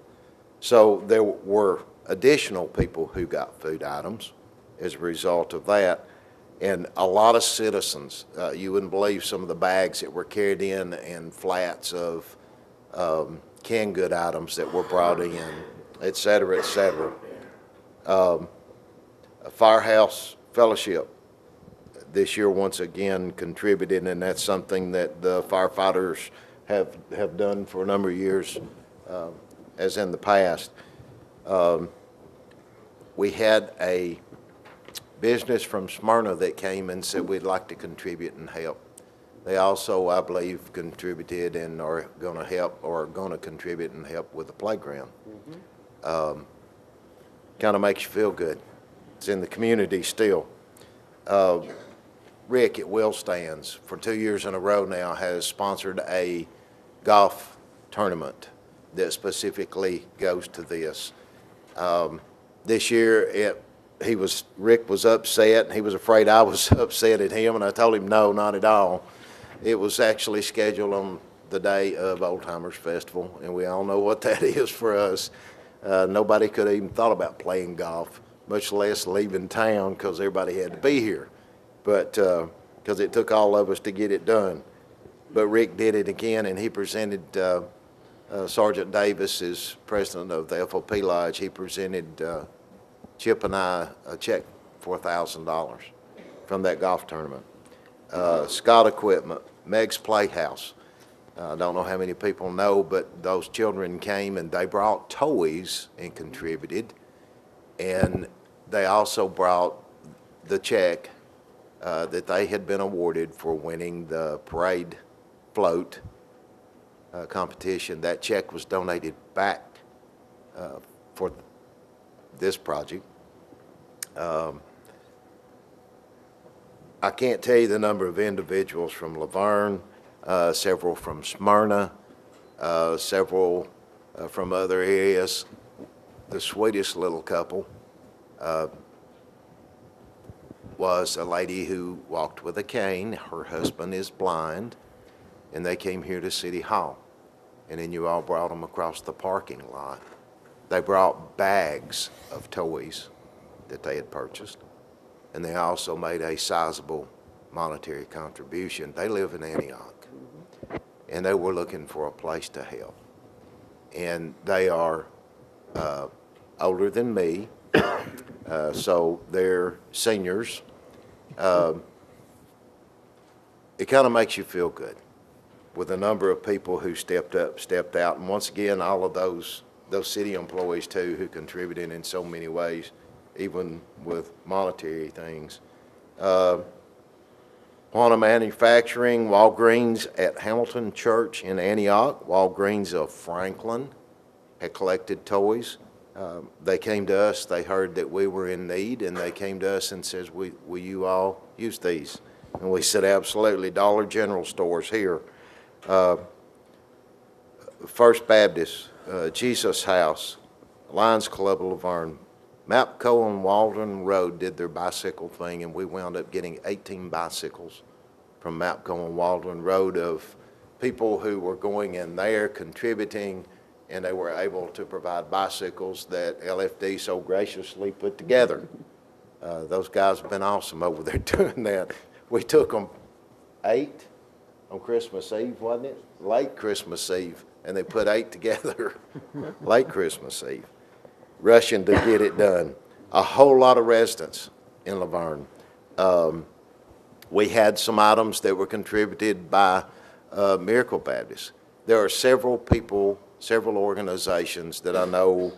So there were additional people who got food items as a result of that. And a lot of citizens, you wouldn't believe some of the bags that were carried in and flats of canned good items that were brought in, et cetera, et cetera. A Firehouse Fellowship this year once again contributed, and that's something that the firefighters have done for a number of years, as in the past. We had a business from Smyrna that came and said we'd like to contribute and help. They also, I believe, contributed and are going to help, or are going to contribute and help with the playground. Kind of makes you feel good. It's in the community still. Rick at Will Stands, for 2 years in a row now, has sponsored a golf tournament that specifically goes to this. This year, Rick was upset, and he was afraid I was upset at him, and I told him, no, not at all. It was actually scheduled on the day of Old Timers Festival, and we all know what that is for us. Nobody could have even thought about playing golf, much less leaving town, because everybody had to be here. But because it took all of us to get it done. But Rick did it again, and he presented, Sergeant Davis is president of the FOP Lodge. He presented Chip and I a check for $1,000 from that golf tournament. Scott Equipment, Meg's Playhouse. I don't know how many people know, but those children came and they brought toys and contributed. And they also brought the check that they had been awarded for winning the parade float competition. That check was donated back for this project. I can't tell you the number of individuals from Laverne, several from Smyrna, several from other areas. The sweetest little couple was a lady who walked with a cane. Her husband is blind, and they came here to City Hall. And then you all brought them across the parking lot. They brought bags of toys that they had purchased, and they also made a sizable monetary contribution. They live in Antioch, and they were looking for a place to help. And they are older than me, so they're seniors. It kind of makes you feel good with the number of people who stepped up, stepped out, and once again, all of those city employees too who contributed in so many ways, even with monetary things. Quantum Manufacturing, Walgreens at Hamilton Church in Antioch, Walgreens of Franklin had collected toys. They came to us, they heard that we were in need, and they came to us and says, will you all use these? And we said, absolutely. Dollar General stores here. First Baptist, Jesus House, Lions Club of Laverne, Mapco and Walden Road did their bicycle thing, and we wound up getting 18 bicycles from Mapco and Walden Road of people who were going in there contributing, and they were able to provide bicycles that LFD so graciously put together. Those guys have been awesome over there doing that. We took them 8 on Christmas Eve, wasn't it? Late Christmas Eve, and they put 8 together late Christmas Eve, rushing to get it done. A whole lot of residents in Laverne. We had some items that were contributed by Miracle Baptist. There are several people, several organizations that I know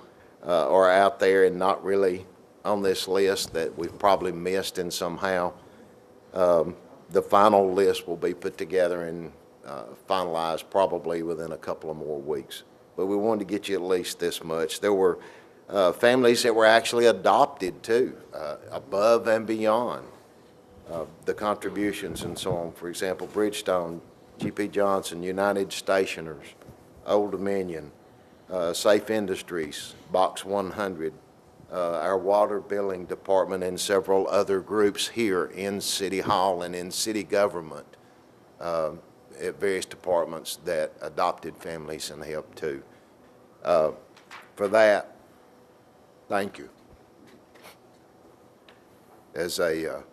are out there and not really on this list that we've probably missed in somehow. The final list will be put together and finalized probably within a couple of more weeks. But we wanted to get you at least this much. There were families that were actually adopted too, above and beyond the contributions and so on. For example, Bridgestone, G.P. Johnson, United Stationers, Old Dominion, Safe Industries, Box 100, our water billing department, and several other groups here in City Hall and in city government at various departments that adopted families and helped too. For that, thank you. As a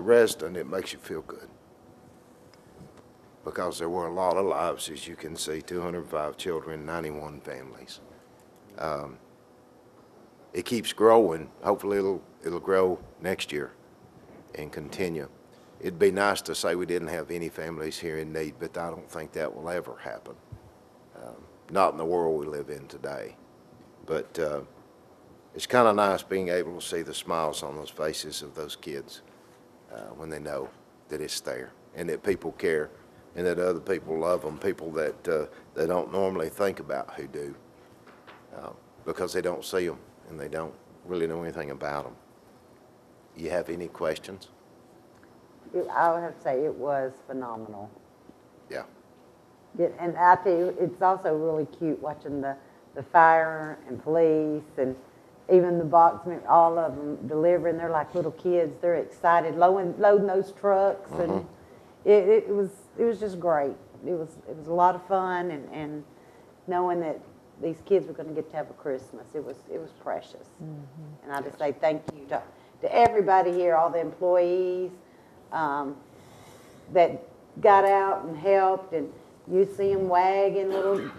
resident, it makes you feel good because there were a lot of lives, as you can see, 205 children, 91 families. It keeps growing. Hopefully it'll grow next year and continue. It'd be nice to say we didn't have any families here in need, but I don't think that will ever happen. Not in the world we live in today. But it's kind of nice being able to see the smiles on those faces of those kids when they know that it's there and that people care and that other people love them, people that they don't normally think about who do. Because they don't see them and they don't really know anything about them. You have any questions? I would have to say it was phenomenal. Yeah. And I tell you, it's also really cute watching the fire and police and even the boxmen, all of them delivering. They're like little kids. They're excited, loading those trucks, and it was just great. It was a lot of fun, and knowing that these kids were going to get to have a Christmas, it was precious. And I just say thank you to everybody here, all the employees that got out and helped, and you see them wagging little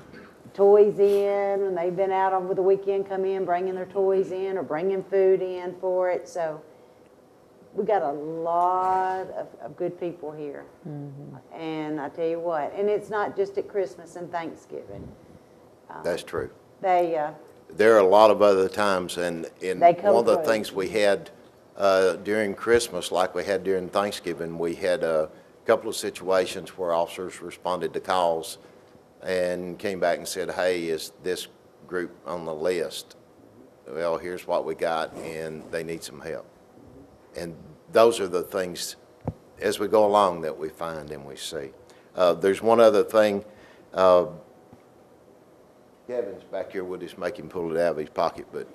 toys in when they've been out over the weekend, come in bringing their toys in or bringing food in for it. So we got a lot of good people here. And I tell you what, and it's not just at Christmas and Thanksgiving. That's true. There are a lot of other times, and They come one of the through. things we had during Christmas, like we had during Thanksgiving, we had a couple of situations where officers responded to calls and came back and said, hey, is this group on the list? Well, here's what we got, and they need some help. And those are the things, as we go along, that we find and we see. There's one other thing. Kevin's back here, we'll just make him pull it out of his pocket, but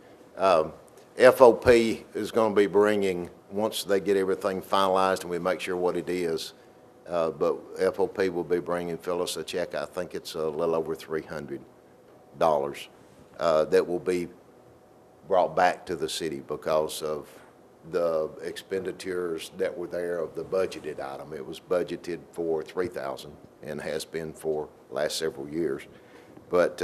FOP is going to be bringing, once they get everything finalized and we make sure what it is, but FOP will be bringing Phyllis a check, I think it's a little over $300, that will be brought back to the city because of the expenditures that were there of the budgeted item. It was budgeted for $3,000 and has been for the last several years. But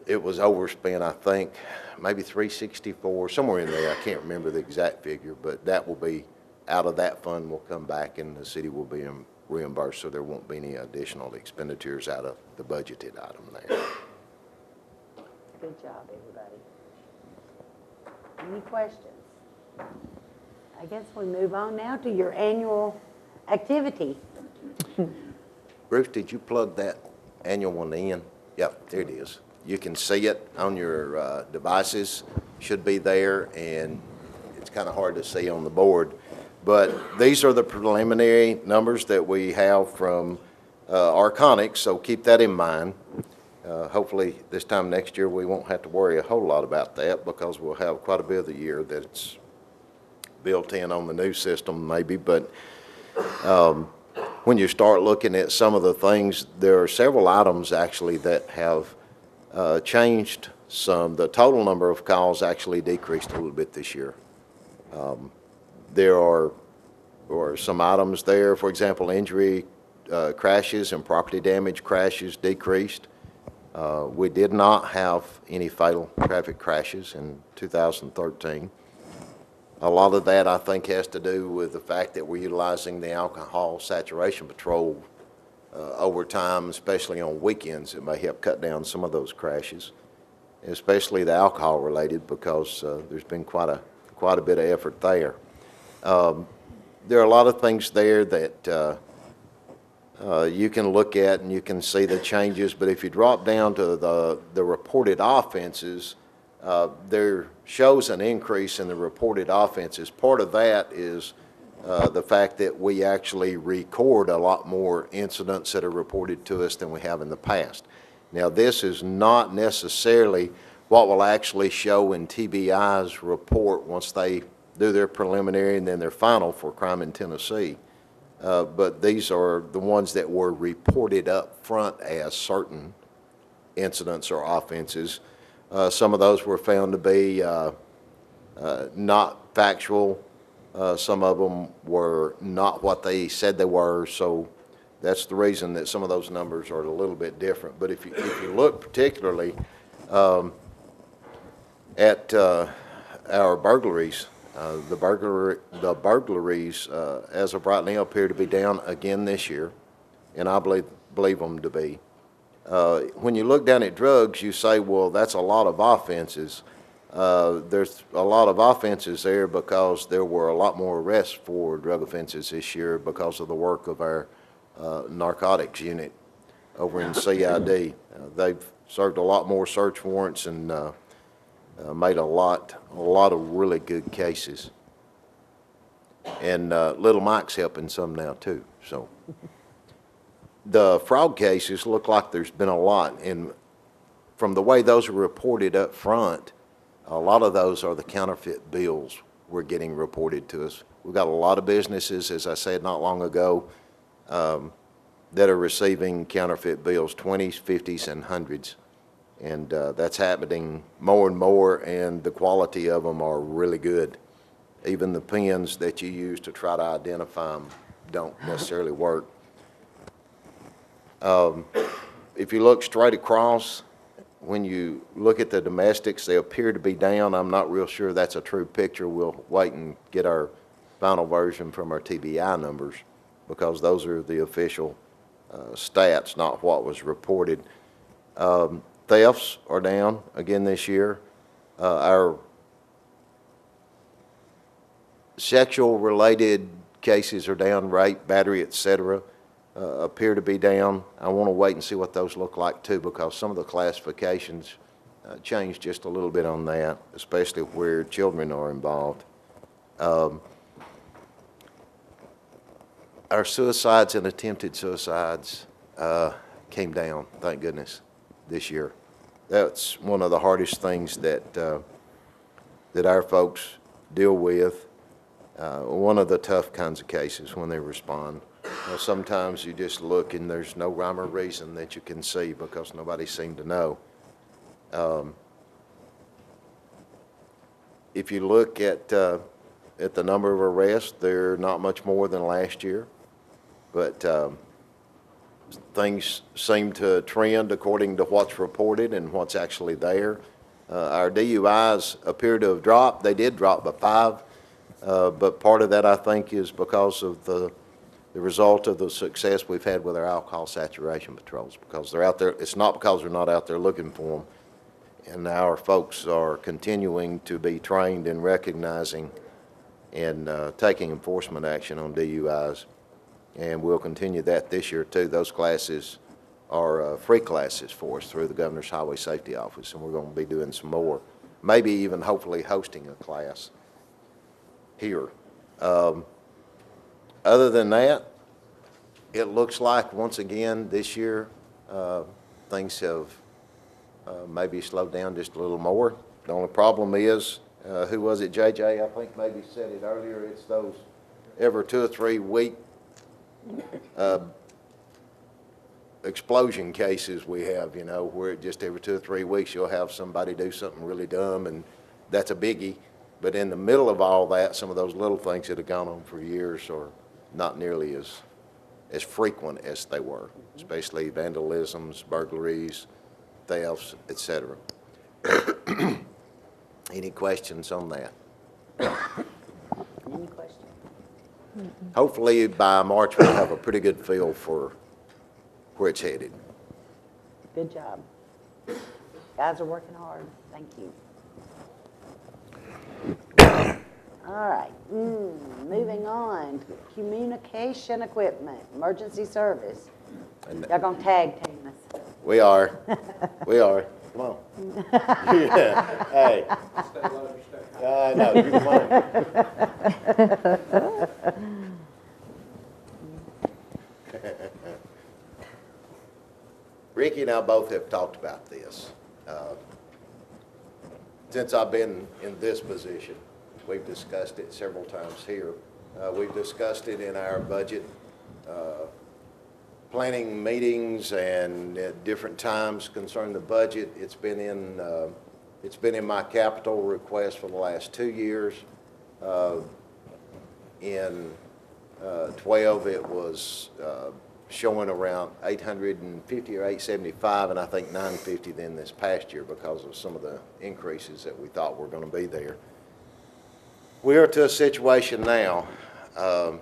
it was overspent, I think, maybe $364, somewhere in there. I can't remember the exact figure, but that will be, out of that fund will come back and the city will be reimbursed, so there won't be any additional expenditures out of the budgeted item there. Good job, everybody. Any questions? I guess we move on now to your annual activity. Bruce, did you plug that annual one in? Yep, there it is. You can see it on your devices, should be there, and it's kind of hard to see on the board. But these are the preliminary numbers that we have from Arconic, so keep that in mind. Hopefully, this time next year, we won't have to worry a whole lot about that because we'll have quite a bit of the year that's built in on the new system maybe. But when you start looking at some of the things, there are several items actually that have changed some. The total number of calls actually decreased a little bit this year. There are some items there, for example, injury crashes and property damage crashes decreased. We did not have any fatal traffic crashes in 2013. A lot of that, I think, has to do with the fact that we're utilizing the alcohol saturation patrol over time, especially on weekends. It may help cut down some of those crashes, especially the alcohol related, because there's been quite a bit of effort there. There are a lot of things there that you can look at and you can see the changes, but if you drop down to the reported offenses, there shows an increase in the reported offenses. Part of that is the fact that we actually record a lot more incidents that are reported to us than we have in the past. Now, this is not necessarily what will actually show in TBI's report once they do their preliminary and then their final for crime in Tennessee. But these are the ones that were reported up front as certain incidents or offenses. Some of those were found to be not factual. Some of them were not what they said they were, so that's the reason that some of those numbers are a little bit different. But if you look particularly at our burglaries, the burglaries as of right now appear to be down again this year, and I believe them to be. When you look down at drugs, you say, well, that's a lot of offenses. There's a lot of offenses there because there were a lot more arrests for drug offenses this year because of the work of our narcotics unit over in CID. They've served a lot more search warrants and made a lot of really good cases. And Little Mike's helping some now too, so. The fraud cases look like there's been a lot, and from the way those are reported up front, a lot of those are the counterfeit bills we're getting reported to us. We've got a lot of businesses, as I said not long ago, that are receiving counterfeit bills, 20s, 50s, and 100s. And that's happening more and more, and the quality of them are really good. Even the pens that you use to try to identify them don't necessarily work. If you look straight across, when you look at the domestics, they appear to be down. I'm not real sure that's a true picture. We'll wait and get our final version from our TBI numbers because those are the official stats, not what was reported. Thefts are down again this year. Our sexual-related cases are down, rape, battery, etc. Appear to be down. I want to wait and see what those look like too, because some of the classifications changed just a little bit on that, especially where children are involved. Our suicides and attempted suicides came down, thank goodness, this year. That's one of the hardest things that that our folks deal with. One of the tough kinds of cases when they respond. Sometimes you just look and there's no rhyme or reason that you can see because nobody seemed to know. If you look at the number of arrests, they're not much more than last year, but things seem to trend according to what's reported and what's actually there. Our DUIs appear to have dropped. They did drop by 5, but part of that I think is because of the result of the success we've had with our alcohol saturation patrols, because they're out there. It's not because we're not out there looking for them, and our folks are continuing to be trained in recognizing and taking enforcement action on DUIs. And we'll continue that this year too. Those classes are free classes for us through the Governor's Highway Safety Office, and we're going to be doing some more, maybe even hopefully hosting a class here. Other than that, it looks like, once again, this year, things have maybe slowed down just a little more. The only problem is, who was it, JJ? I think maybe said it earlier, it's those every 2 or 3 week explosion cases we have, you know, where just every 2 or 3 weeks you'll have somebody do something really dumb, and that's a biggie. But in the middle of all that, some of those little things that have gone on for years are not nearly as frequent as they were, especially vandalisms, burglaries, thefts, etc. Any questions on that? Any questions? Hopefully by March we'll have a pretty good feel for where it's headed. Good job. Guys are working hard. Thank you. All right, moving on. Communication equipment, emergency service. Y'all gonna tag team us. We are. We are. Come on. Yeah. Hey. Stay low, stay high. I know. You come on. Ricky and I both have talked about this. Since I've been in this position, we've discussed it several times here. We've discussed it in our budget planning meetings and at different times concerning the budget. It's been in my capital request for the last 2 years. In 12, it was showing around 850 or 875, and I think 950 then this past year because of some of the increases that we thought were going to be there. We are to a situation now that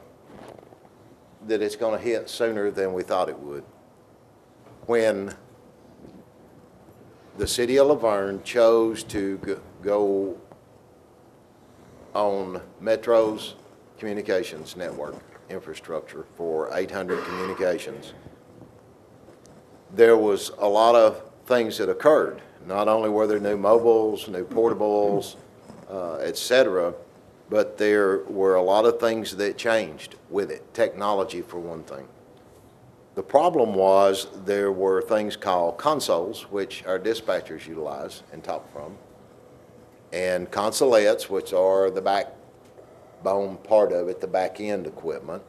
it's going to hit sooner than we thought it would. When the city of Laverne chose to go on Metro's communications network infrastructure for 800 communications, there was a lot of things that occurred. Not only were there new mobiles, new portables, etc., but there were a lot of things that changed with it, technology for one thing. The problem was there were things called consoles, which our dispatchers utilize and talk from, and consolettes, which are the backbone part of it, the back end equipment.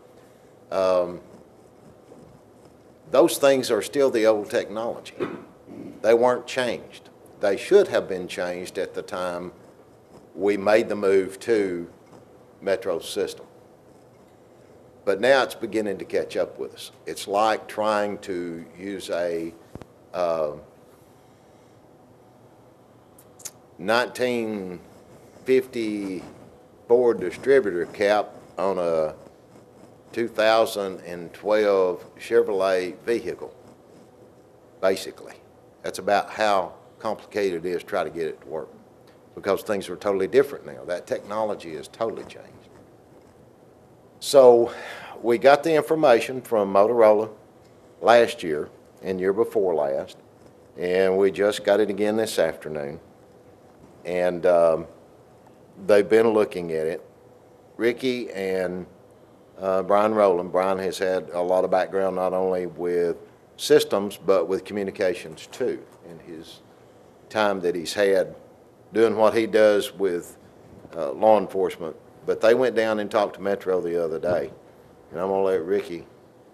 Those things are still the old technology. They weren't changed. They should have been changed at the time we made the move to Metro's system. But now it's beginning to catch up with us. It's like trying to use a 1950 Ford distributor cap on a 2012 Chevrolet vehicle, basically. That's about how complicated it is to try to get it to work, because things are totally different now. That technology has totally changed. So we got the information from Motorola last year and year before last, and we just got it again this afternoon. And they've been looking at it. Ricky and Brian Rowland. Brian has had a lot of background not only with systems but with communications too, in his time that he's had doing what he does with law enforcement. But they went down and talked to Metro the other day, and I'm going to let Ricky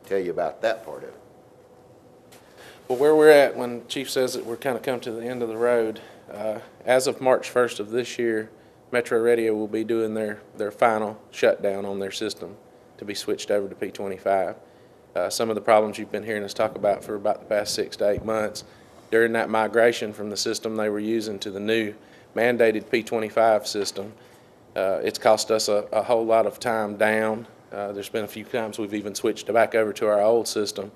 tell you about that part of it. Well, where we're at when Chief says that we're kind of come to the end of the road, as of March 1st of this year, Metro Radio will be doing their final shutdown on their system to be switched over to P25. Some of the problems you've been hearing us talk about for about the past 6 to 8 months, during that migration from the system they were using to the new mandated P25 system, it's cost us a whole lot of time down. There's been a few times we've even switched back over to our old system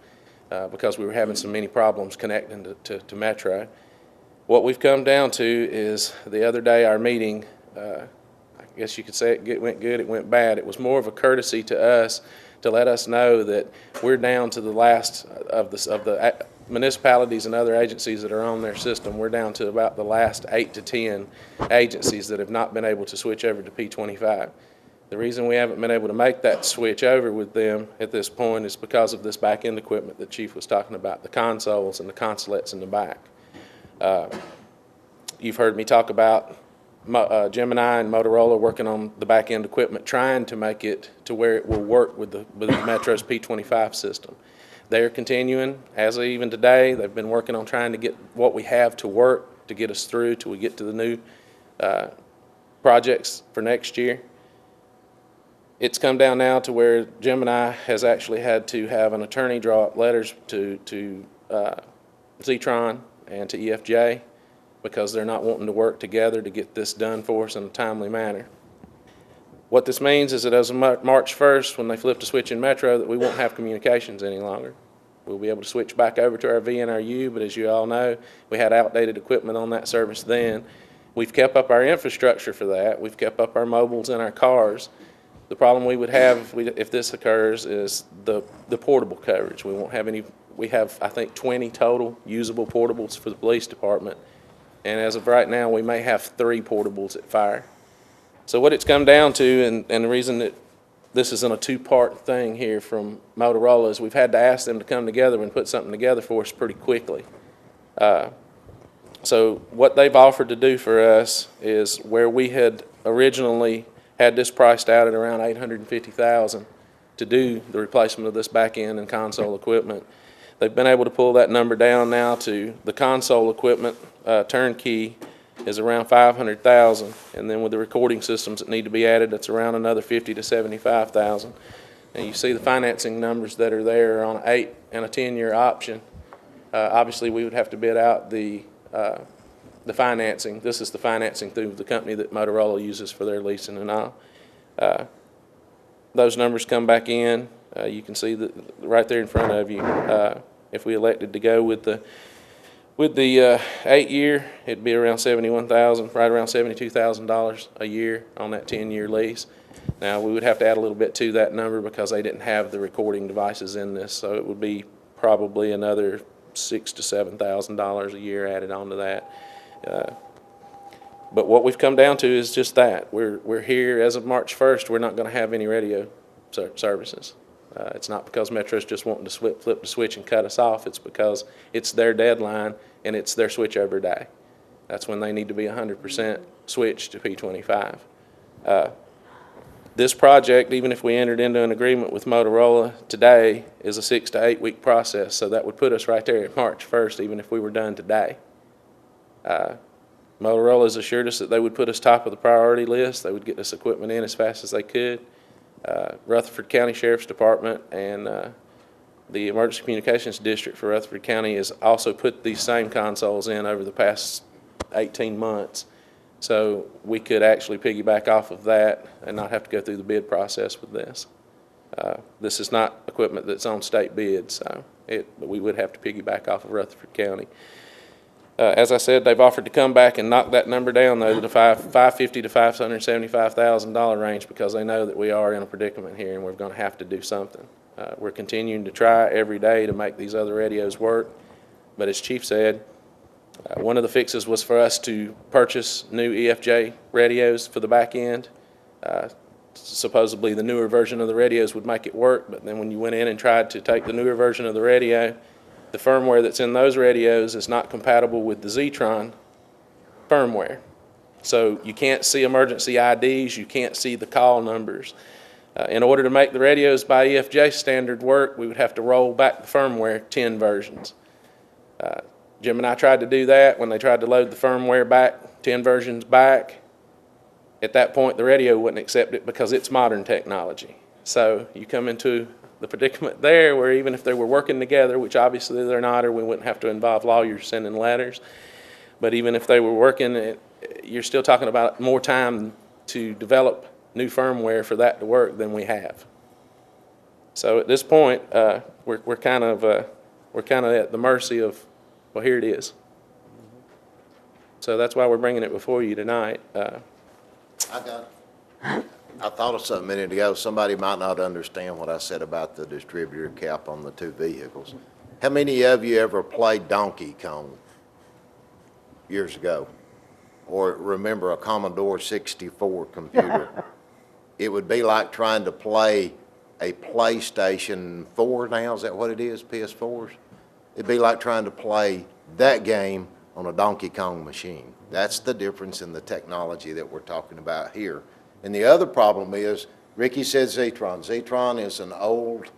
because we were having so many problems connecting to Metro. What we've come down to is the other day our meeting, I guess you could say it went good, it went bad. It was more of a courtesy to us to let us know that we're down to the last of the municipalities and other agencies that are on their system. We're down to about the last 8 to 10 agencies that have not been able to switch over to P25. The reason we haven't been able to make that switch over with them at this point is because of this back-end equipment that Chief was talking about, the consoles and the consolates in the back. You've heard me talk about Gemini and Motorola working on the back-end equipment, trying to make it to where it will work with the Metro's P25 system. They're continuing, as of even today, they've been working on trying to get what we have to work to get us through till we get to the new projects for next year. It's come down now to where Gemini has actually had to have an attorney draw up letters to Zetron and to EFJ because they're not wanting to work together to get this done for us in a timely manner. What this means is that as of March 1st, when they flip the switch in Metro, that we won't have communications any longer. We'll be able to switch back over to our VNRU, but as you all know, we had outdated equipment on that service then. We've kept up our infrastructure for that. We've kept up our mobiles in our cars. The problem we would have if this occurs is the portable coverage. We won't have any. We have, I think, 20 total usable portables for the police department. And as of right now, we may have 3 portables at fire. So what it's come down to, and the reason that this is in a 2-part thing here from Motorola, is we've had to ask them to come together and put something together for us pretty quickly. So what they've offered to do for us is where we had originally had this priced out at around $850,000 to do the replacement of this back end and console equipment. They've been able to pull that number down now to the console equipment turnkey is around $500,000, and then with the recording systems that need to be added, it's around another $50,000 to $75,000. And you see the financing numbers that are there on an 8 and a 10-year option. Obviously, we would have to bid out the financing. This is the financing through the company that Motorola uses for their leasing and all. Those numbers come back in. You can see that right there in front of you. If we elected to go with the 8-year, it'd be around $71,000, right around $72,000 a year on that 10-year lease. Now we would have to add a little bit to that number because they didn't have the recording devices in this, so it would be probably another $6,000 to $7,000 a year added onto that. But what we've come down to is just that. We're here as of March 1st. We're not going to have any radio services. It's not because Metro's just wanting to flip the switch and cut us off. It's because it's their deadline and it's their switchover day. That's when they need to be 100% switched to P25. This project, even if we entered into an agreement with Motorola today, is a 6 to 8 week process. So that would put us right there at March 1st, even if we were done today. Motorola has assured us that they would put us top of the priority list. They would get this equipment in as fast as they could. Rutherford County Sheriff's Department and the Emergency Communications District for Rutherford County has also put these same consoles in over the past 18 months. So we could actually piggyback off of that and not have to go through the bid process with this. This is not equipment that's on state bid, so but we would have to piggyback off of Rutherford County. As I said, they've offered to come back and knock that number down, though, to the $550,000 to $575,000 range because they know that we are in a predicament here and we're going to have to do something. We're continuing to try every day to make these other radios work, but as Chief said, one of the fixes was for us to purchase new EFJ radios for the back end. Supposedly the newer version of the radios would make it work, but then when you went in and tried to take the newer version of the radio, the firmware that's in those radios is not compatible with the Zetron firmware. So you can't see emergency IDs, you can't see the call numbers. In order to make the radios by EFJ standard work, we would have to roll back the firmware 10 versions. Jim and I tried to do that when they tried to load the firmware back, 10 versions back. At that point, the radio wouldn't accept it because it's modern technology. So you come into the predicament there where even if they were working together, which obviously they're not, or we wouldn't have to involve lawyers sending letters, but even if they were working, you're still talking about more time to develop new firmware for that to work than we have. So at this point, we're kind of at the mercy of, well, here it is. So that's why we're bringing it before you tonight. I got I thought of something a minute ago. Somebody might not understand what I said about the distributor cap on the two vehicles. How many of you ever played Donkey Kong years ago? Or remember a Commodore 64 computer? It would be like trying to play a PlayStation 4 now, is that what it is, PS4s? It'd be like trying to play that game on a Donkey Kong machine. That's the difference in the technology that we're talking about here. And the other problem is, Ricky said Zetron. Zetron is an old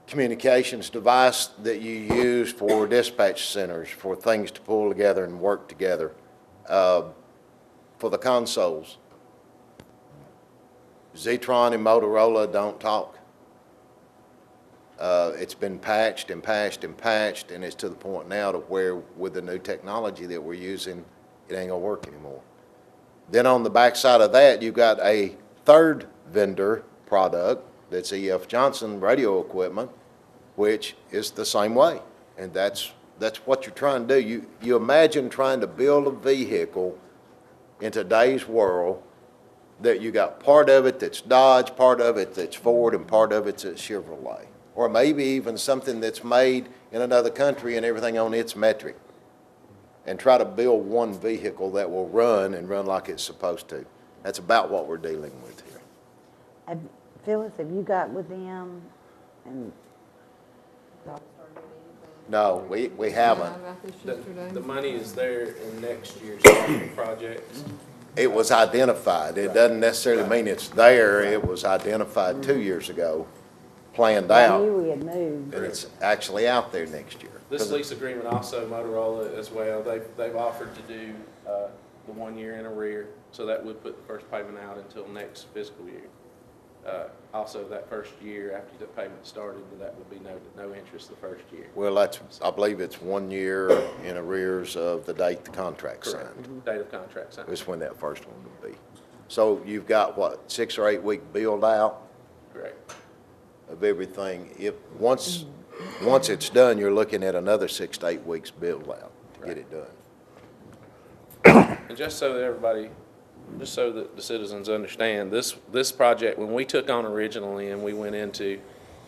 communications device that you use for dispatch centers, for things to pull together and work together, for the consoles. Zetron and Motorola don't talk. It's been patched and patched and patched, and it's to the point now to where with the new technology that we're using, it ain't gonna work anymore. Then on the backside of that, you've got a third vendor product that's E.F. Johnson radio equipment, which is the same way. And that's what you're trying to do. You imagine trying to build a vehicle in today's world that you got part of it that's Dodge, part of it that's Ford, and part of it's Chevrolet. Or maybe even something that's made in another country and everything on its metric. And try to build one vehicle that will run and run like it's supposed to. That's about what we're dealing with here. Phyllis, have you got with them and? No, we haven't. The money is there in next year's capital projects. It was identified. It doesn't necessarily mean it's there. It was identified 2 years ago, planned I out, knew we had moved. and it's actually out there next year. This lease agreement also, Motorola as well, they've offered to do the 1 year in arrear, so that would put the first payment out until next fiscal year. Also, that first year after the payment started, that would be no interest the first year. Well, I believe it's 1 year in arrears of the date the contract's signed. Date of contract signed. Is when that first one would be. So you've got, what, 6 or 8 week build out Correct. of everything. Once it's done, you're looking at another 6 to 8 weeks build out to get it done. And just so that the citizens understand, this project, when we took on originally and we went into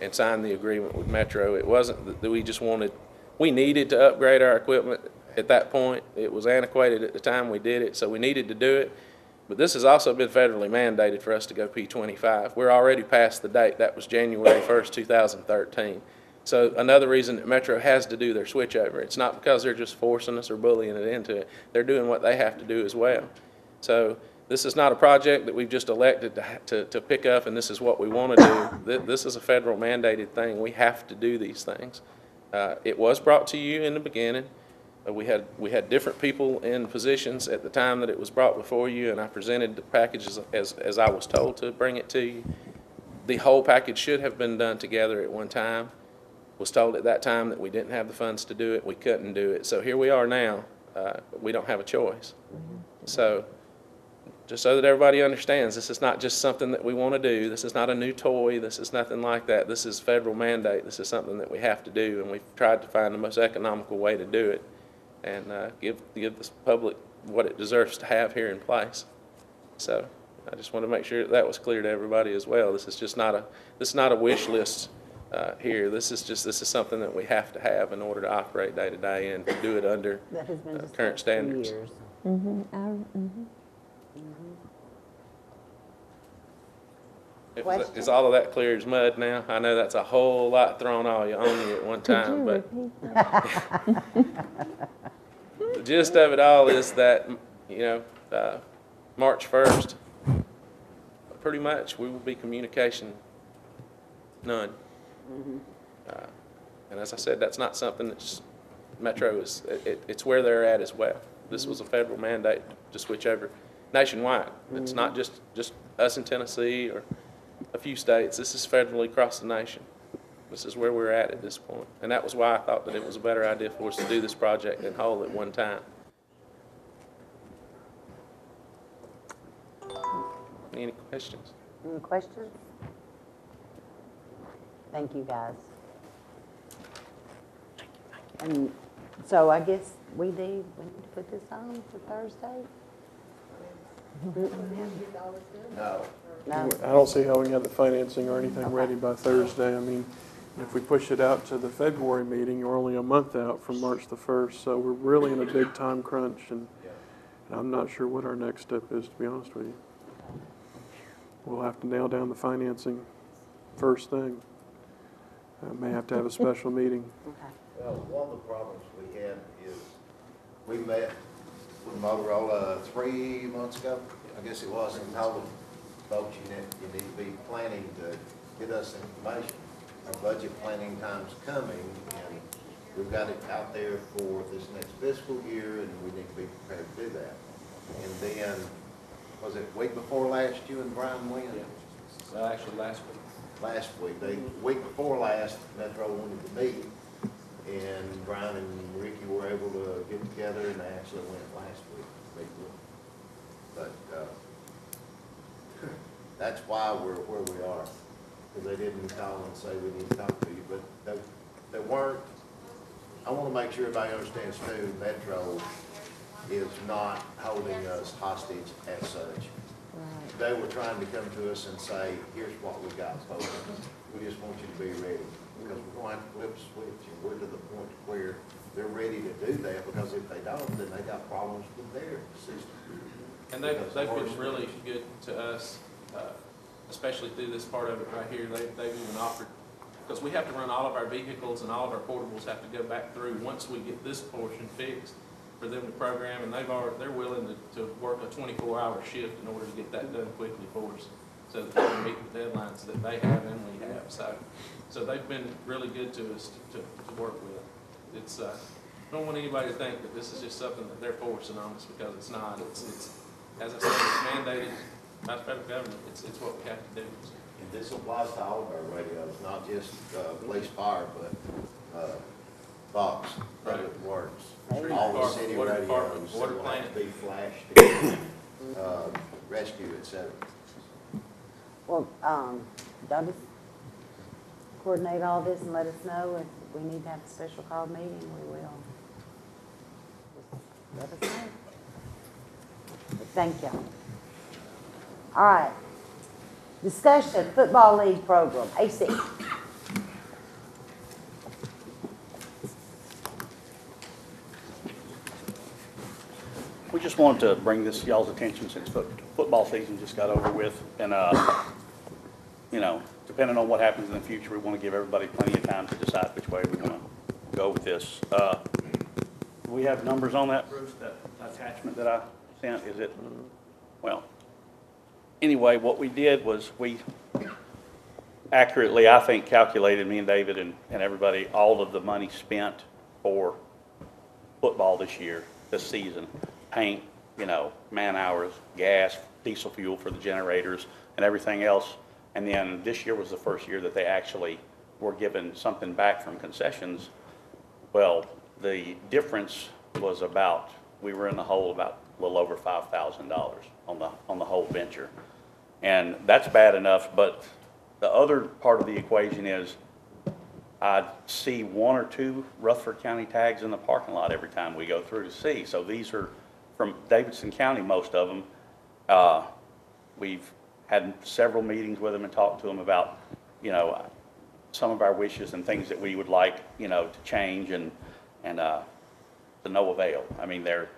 and signed the agreement with Metro, it wasn't that we needed to upgrade our equipment at that point. It was antiquated at the time we did it, so we needed to do it. But this has also been federally mandated for us to go P25. We're already past the date. That was January 1st, 2013. So another reason that Metro has to do their switchover, it's not because they're just forcing us or bullying it into it. They're doing what they have to do as well. So this is not a project that we've just elected to pick up and this is what we want to do. This is a federal mandated thing. We have to do these things. It was brought to you in the beginning. We had different people in positions at the time that it was brought before you, and I presented the package as I was told to bring it to you. The whole package should have been done together at one time. Was told at that time that we didn't have the funds to do it, we couldn't do it. So here we are now, we don't have a choice. So just so that everybody understands, this is not just something that we want to do. This is not a new toy. This is nothing like that. This is federal mandate. This is something that we have to do, and we've tried to find the most economical way to do it and give the public what it deserves to have here in place. So I just want to make sure that was clear to everybody as well. This is not a wish list here. This is something that we have to have in order to operate day to day and to do it under That has been just current like 2 standards. years. Is all of that clear as mud now? I know that's a whole lot thrown on you at one time, but the gist of it all is that, March 1st, pretty much we will be communication none. And as I said, that's not something that's Metro is, it's where they're at as well. This was a federal mandate to switch over nationwide. It's not just us in Tennessee or a few states. This is federally across the nation. This is where we're at this point. And that was why I thought that it was a better idea for us to do this project in whole at one time. Any questions? Any questions? Thank you, guys. And so I guess we need to put this on for Thursday? No. No? I don't see how we can have the financing or anything ready by Thursday. I mean, if we push it out to the February meeting, we're only a month out from March the 1st, so we're really in a big time crunch, and I'm not sure what our next step is, to be honest with you. We'll have to nail down the financing first thing. May have to have a special meeting. Okay. Well, one of the problems we had is, we met with Motorola 3 months ago, I guess it was, and told them, folks, you need to be planning to get us information. Our budget planning time's coming, and we've got it out there for this next fiscal year, and we need to be prepared to do that. And then, was it week before last, you and Brian went? Well, actually, last week. Last week, week before last, Metro wanted to meet, and Brian and Ricky were able to get together, and they actually went last week to meet with them. But, that's why we're where we are, because they didn't call and say we need to talk to you, but they weren't. I want to make sure everybody understands too, Metro is not holding us hostage as such. They were trying to come to us and say, here's what we got, folks. We just want you to be ready, because we're going to have to flip a switch, and we're to the point where they're ready to do that, because if they don't, then they got problems with their system. And they've been really good to us, especially through this part of it right here. They've even offered, because we have to run all of our vehicles and all of our portables have to go back through once we get this portion fixed for them to program, and they're willing to work a 24-hour shift in order to get that done quickly for us, so that they can meet the deadlines that they have and we have. So they've been really good to us to work with. It's I don't want anybody to think that this is just something that they're forcing on us, because it's not. It's as I said, it's mandated by the federal government. It's what we have to do. And this applies to all of our radios, not just police, fire, but Fox, Public Works, all the city Water radios, department, water that will have to be plant. flashed, rescue, et cetera. Well, y'all just coordinate all this and let us know if we need to have a special call meeting, we will. Just let us know. But thank y'all. All right. Discussion, Football League Program, AC. We just wanted to bring this to y'all's attention since football season just got over with. And, you know, depending on what happens in the future, we want to give everybody plenty of time to decide which way we want to go with this. We have numbers on that, Bruce, that attachment that I sent, is it? Well, anyway, what we did was we accurately, I think, calculated, me and David and everybody, all of the money spent for football this year, this season. Paint, you know, man hours, gas, diesel fuel for the generators and everything else. And then this year was the first year that they actually were given something back from concessions. Well, the difference was about, we were in the hole about a little over $5,000 on the whole venture. And that's bad enough, but the other part of the equation is I see 1 or 2 Rutherford County tags in the parking lot every time we go through to see. So these are from Davidson County, most of them. We've had several meetings with them and talked to them about, you know, some of our wishes and things that we would like, you know, to change, and to no avail. I mean, they're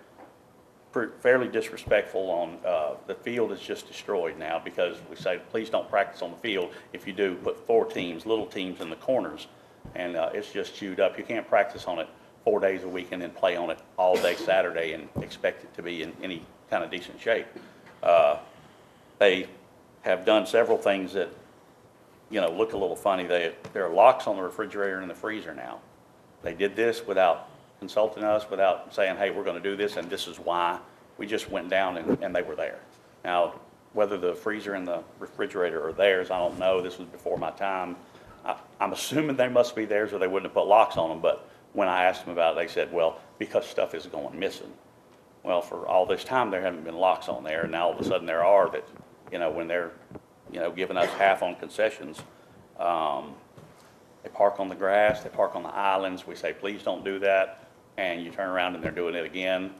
fairly disrespectful on, the field is just destroyed now, because we say, please don't practice on the field. If you do, put 4 teams, little teams in the corners, and it's just chewed up. You can't practice on it 4 days a week and then play on it all day Saturday and expect it to be in any kind of decent shape. They have done several things that, you know, look a little funny. There are locks on the refrigerator and the freezer now. They did this without consulting us, without saying, hey, we're going to do this and this is why. We just went down and they were there. Now, whether the freezer and the refrigerator are theirs, I don't know. This was before my time. I'm assuming they must be theirs or they wouldn't have put locks on them, but when I asked them about it, they said, well, because stuff is going missing. Well, for all this time, there haven't been locks on there, and now all of a sudden there are that, you know, when they're, you know, giving us half on concessions, they park on the grass, they park on the islands. We say, please don't do that, and you turn around and they're doing it again.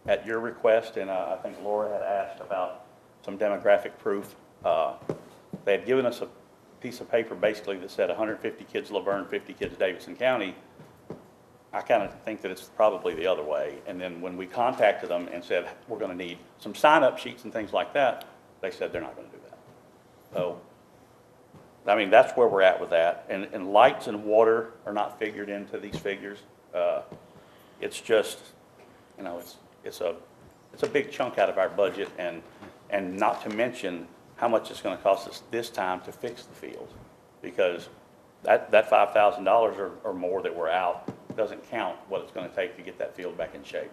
at your request, and I think Laura had asked about some demographic proof. They had given us a piece of paper basically that said 150 kids Laverne, 50 kids Davidson County. I kind of think that it's probably the other way. And then when we contacted them and said, we're going to need some sign-up sheets and things like that, they said they're not going to do that. So, I mean, that's where we're at with that. And lights and water are not figured into these figures. It's just, you know, it's a big chunk out of our budget, and not to mention how much it's going to cost us this time to fix the field, because that $5,000 or more that we're out doesn't count what it's going to take to get that field back in shape.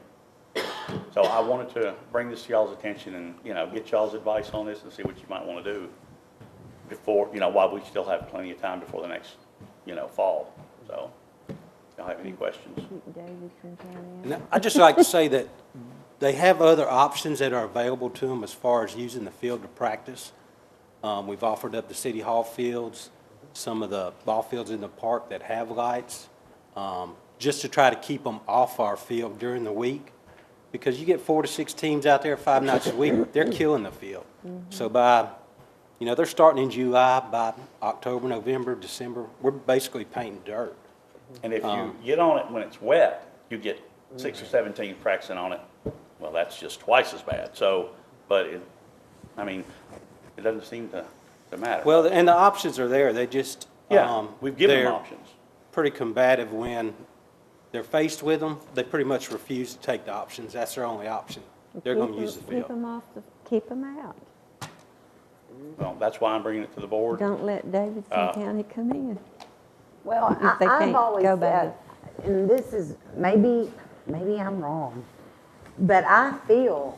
So I wanted to bring this to y'all's attention and, you know, get y'all's advice on this and see what you might want to do before, you know, while we still have plenty of time before the next, you know, fall. So, y'all have any questions? And I'd just like to say that they have other options that are available to them as far as using the field to practice. We've offered up the city hall fields, some of the ball fields in the park that have lights, just to try to keep them off our field during the week. Because you get 4 to 6 teams out there 5 nights a week, they're killing the field. So by, you know, they're starting in July, by October, November, December, we're basically painting dirt. And if you get on it when it's wet, you get 6 or 7 teams practicing on it. Well, that's just twice as bad. So, but I mean, it doesn't seem to matter. Well, and the options are there. They just, yeah, we've given them they're options. pretty combative when they're faced with them. They pretty much refuse to take the options. That's their only option. They're going to use the field. Keep them out. Well, that's why I'm bringing it to the board. Don't let Davidson County come in. Well, If they I've can't always go said, and this is, maybe I'm wrong, but I feel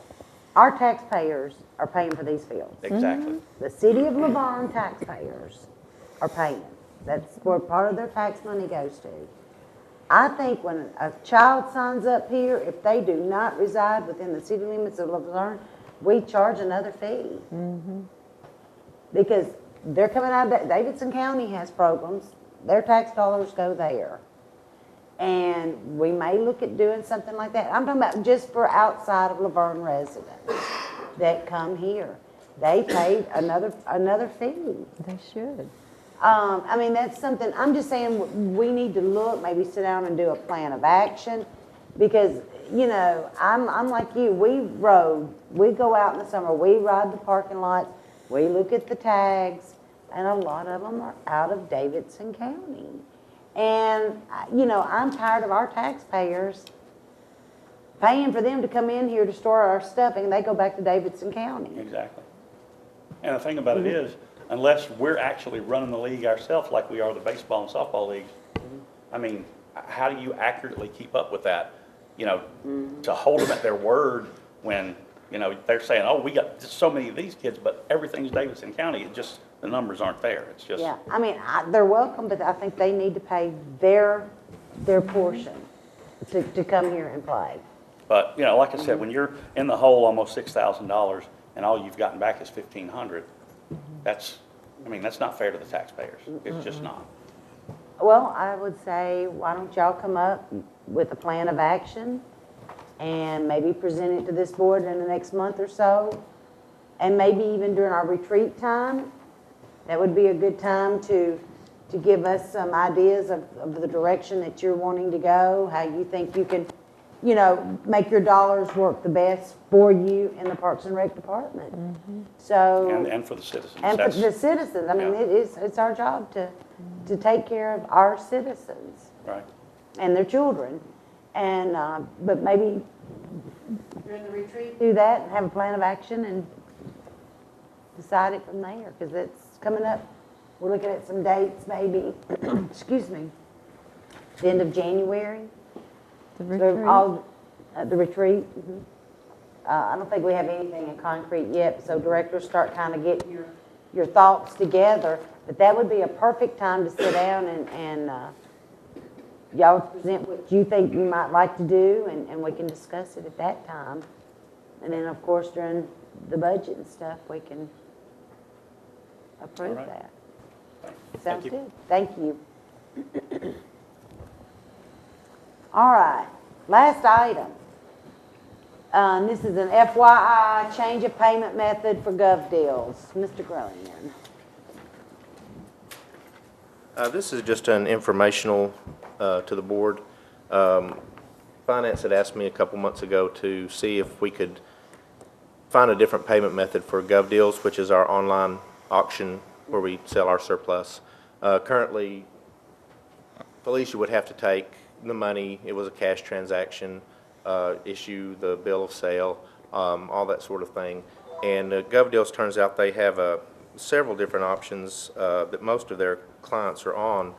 our taxpayers are paying for these fields. Exactly. The city of Laverne taxpayers are paying. That's where part of their tax money goes to. I think when a child signs up here, if they do not reside within the city limits of Laverne, we charge another fee. Because they're coming out of, Davidson County has programs, their tax dollars go there. And we may look at doing something like that. I'm talking about just for outside of Laverne residents that come here. They pay another fee. They should. I mean, that's something, I'm just saying, we need to look, maybe sit down and do a plan of action, because, you know, I'm like you, we go out in the summer, we ride the parking lots, we look at the tags, and a lot of them are out of Davidson County. And, you know, I'm tired of our taxpayers paying for them to come in here to store our stuff, and they go back to Davidson County. Exactly. And the thing about it is, unless we're actually running the league ourselves like we are the baseball and softball leagues, I mean, how do you accurately keep up with that? You know, to hold them at their word when, you know, they're saying, oh, we got just so many of these kids, but everything's Davidson County. It just, the numbers aren't there. It's just. Yeah, I mean, they're welcome, but I think they need to pay their portion to come here and play. But, you know, like I said, when you're in the hole almost $6,000 and all you've gotten back is $1,500, that's, I mean, that's not fair to the taxpayers. It's just not. Well, I would say, why don't y'all come up with a plan of action and maybe present it to this board in the next month or so? And maybe even during our retreat time, that would be a good time to give us some ideas of the direction that you're wanting to go, how you think you can, you know, make your dollars work the best for you in the Parks and Rec Department. So. And for the citizens. And for the citizens, I mean, yeah. it's our job to take care of our citizens. Right. And their children. And, but maybe during the retreat, do that and have a plan of action and decide it from there, because it's coming up. We're looking at some dates, maybe, excuse me, the end of January. The retreat. The retreat. I don't think we have anything in concrete yet, so directors start kind of getting your thoughts together. But that would be a perfect time to sit down and y'all present what you think you might like to do, and we can discuss it at that time. And then, of course, during the budget and stuff, we can approve that. Sounds good. Thank you. All right, last item. This is an FYI, change of payment method for Gov Deals. Mr. Grellian. This is just an informational to the board. Finance had asked me a couple months ago to see if we could find a different payment method for Gov Deals, which is our online auction where we sell our surplus. Currently, Felicia would have to take the money, it was a cash transaction, issue the bill of sale, all that sort of thing. And Gov Deals, turns out they have several different options that most of their clients are on,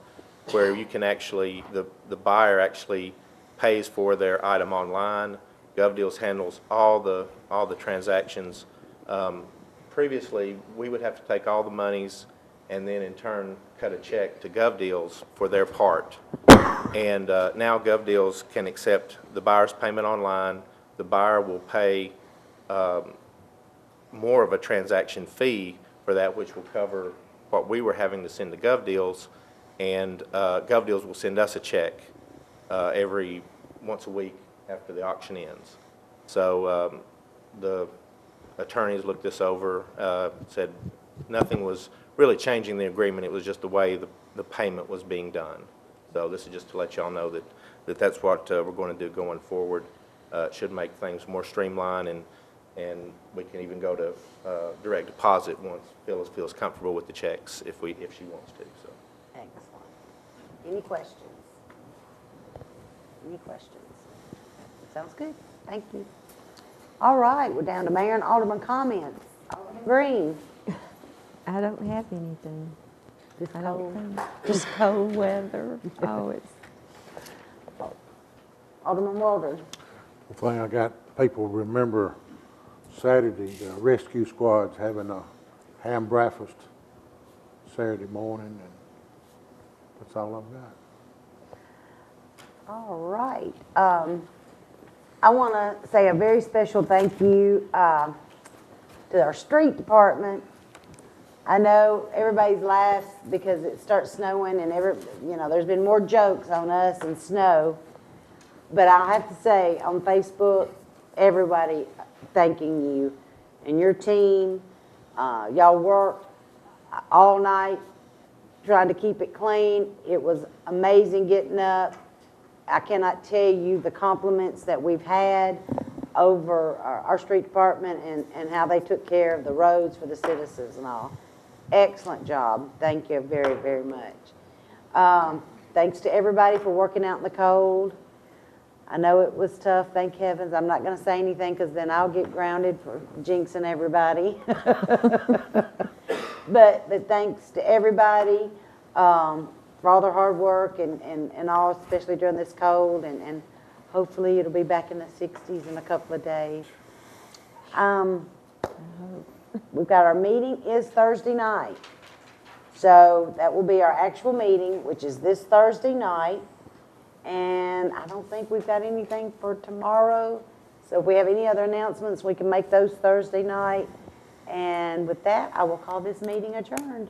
where you can actually, the buyer actually pays for their item online. Gov Deals handles all the transactions. Previously, we would have to take all the monies and then in turn cut a check to Gov Deals for their part. And now Gov Deals can accept the buyer's payment online. The buyer will pay more of a transaction fee for that, which will cover what we were having to send to Gov Deals, and Gov Deals will send us a check every once a week after the auction ends. So the attorneys looked this over, said nothing was really changing the agreement. It was just the way the payment was being done. So this is just to let y'all know that's what we're going to do going forward. It should make things more streamlined, and we can even go to direct deposit once Phyllis feels comfortable with the checks if she wants to. So. Excellent. Any questions? Any questions? Sounds good. Thank you. All right, we're down to Mayor and Alderman comments. Alderman Green. I don't have anything. Just I don't cold. think. Just cold weather. Oh, it's. Alderman Walter. The thing I got, people remember Saturday, the rescue squad's having a ham breakfast Saturday morning, and that's all I've got. All right. I want to say a very special thank you to our street department. I know everybody's laughs because it starts snowing and there's been more jokes on us and snow. But I have to say on Facebook, everybody thanking you and your team. Y'all worked all night trying to keep it clean. It was amazing getting up. I cannot tell you the compliments that we've had over our street department and how they took care of the roads for the citizens and all. Excellent job. Thank you very, very much. Thanks to everybody for working out in the cold. I know it was tough, thank heavens. I'm not going to say anything because then I'll get grounded for jinxing everybody. But thanks to everybody for all their hard work and all, especially during this cold. And hopefully it'll be back in the 60s in a couple of days. We've got our meeting is Thursday night. So that will be our actual meeting, which is this Thursday night. And I don't think we've got anything for tomorrow. So if we have any other announcements, we can make those Thursday night. And with that, I will call this meeting adjourned.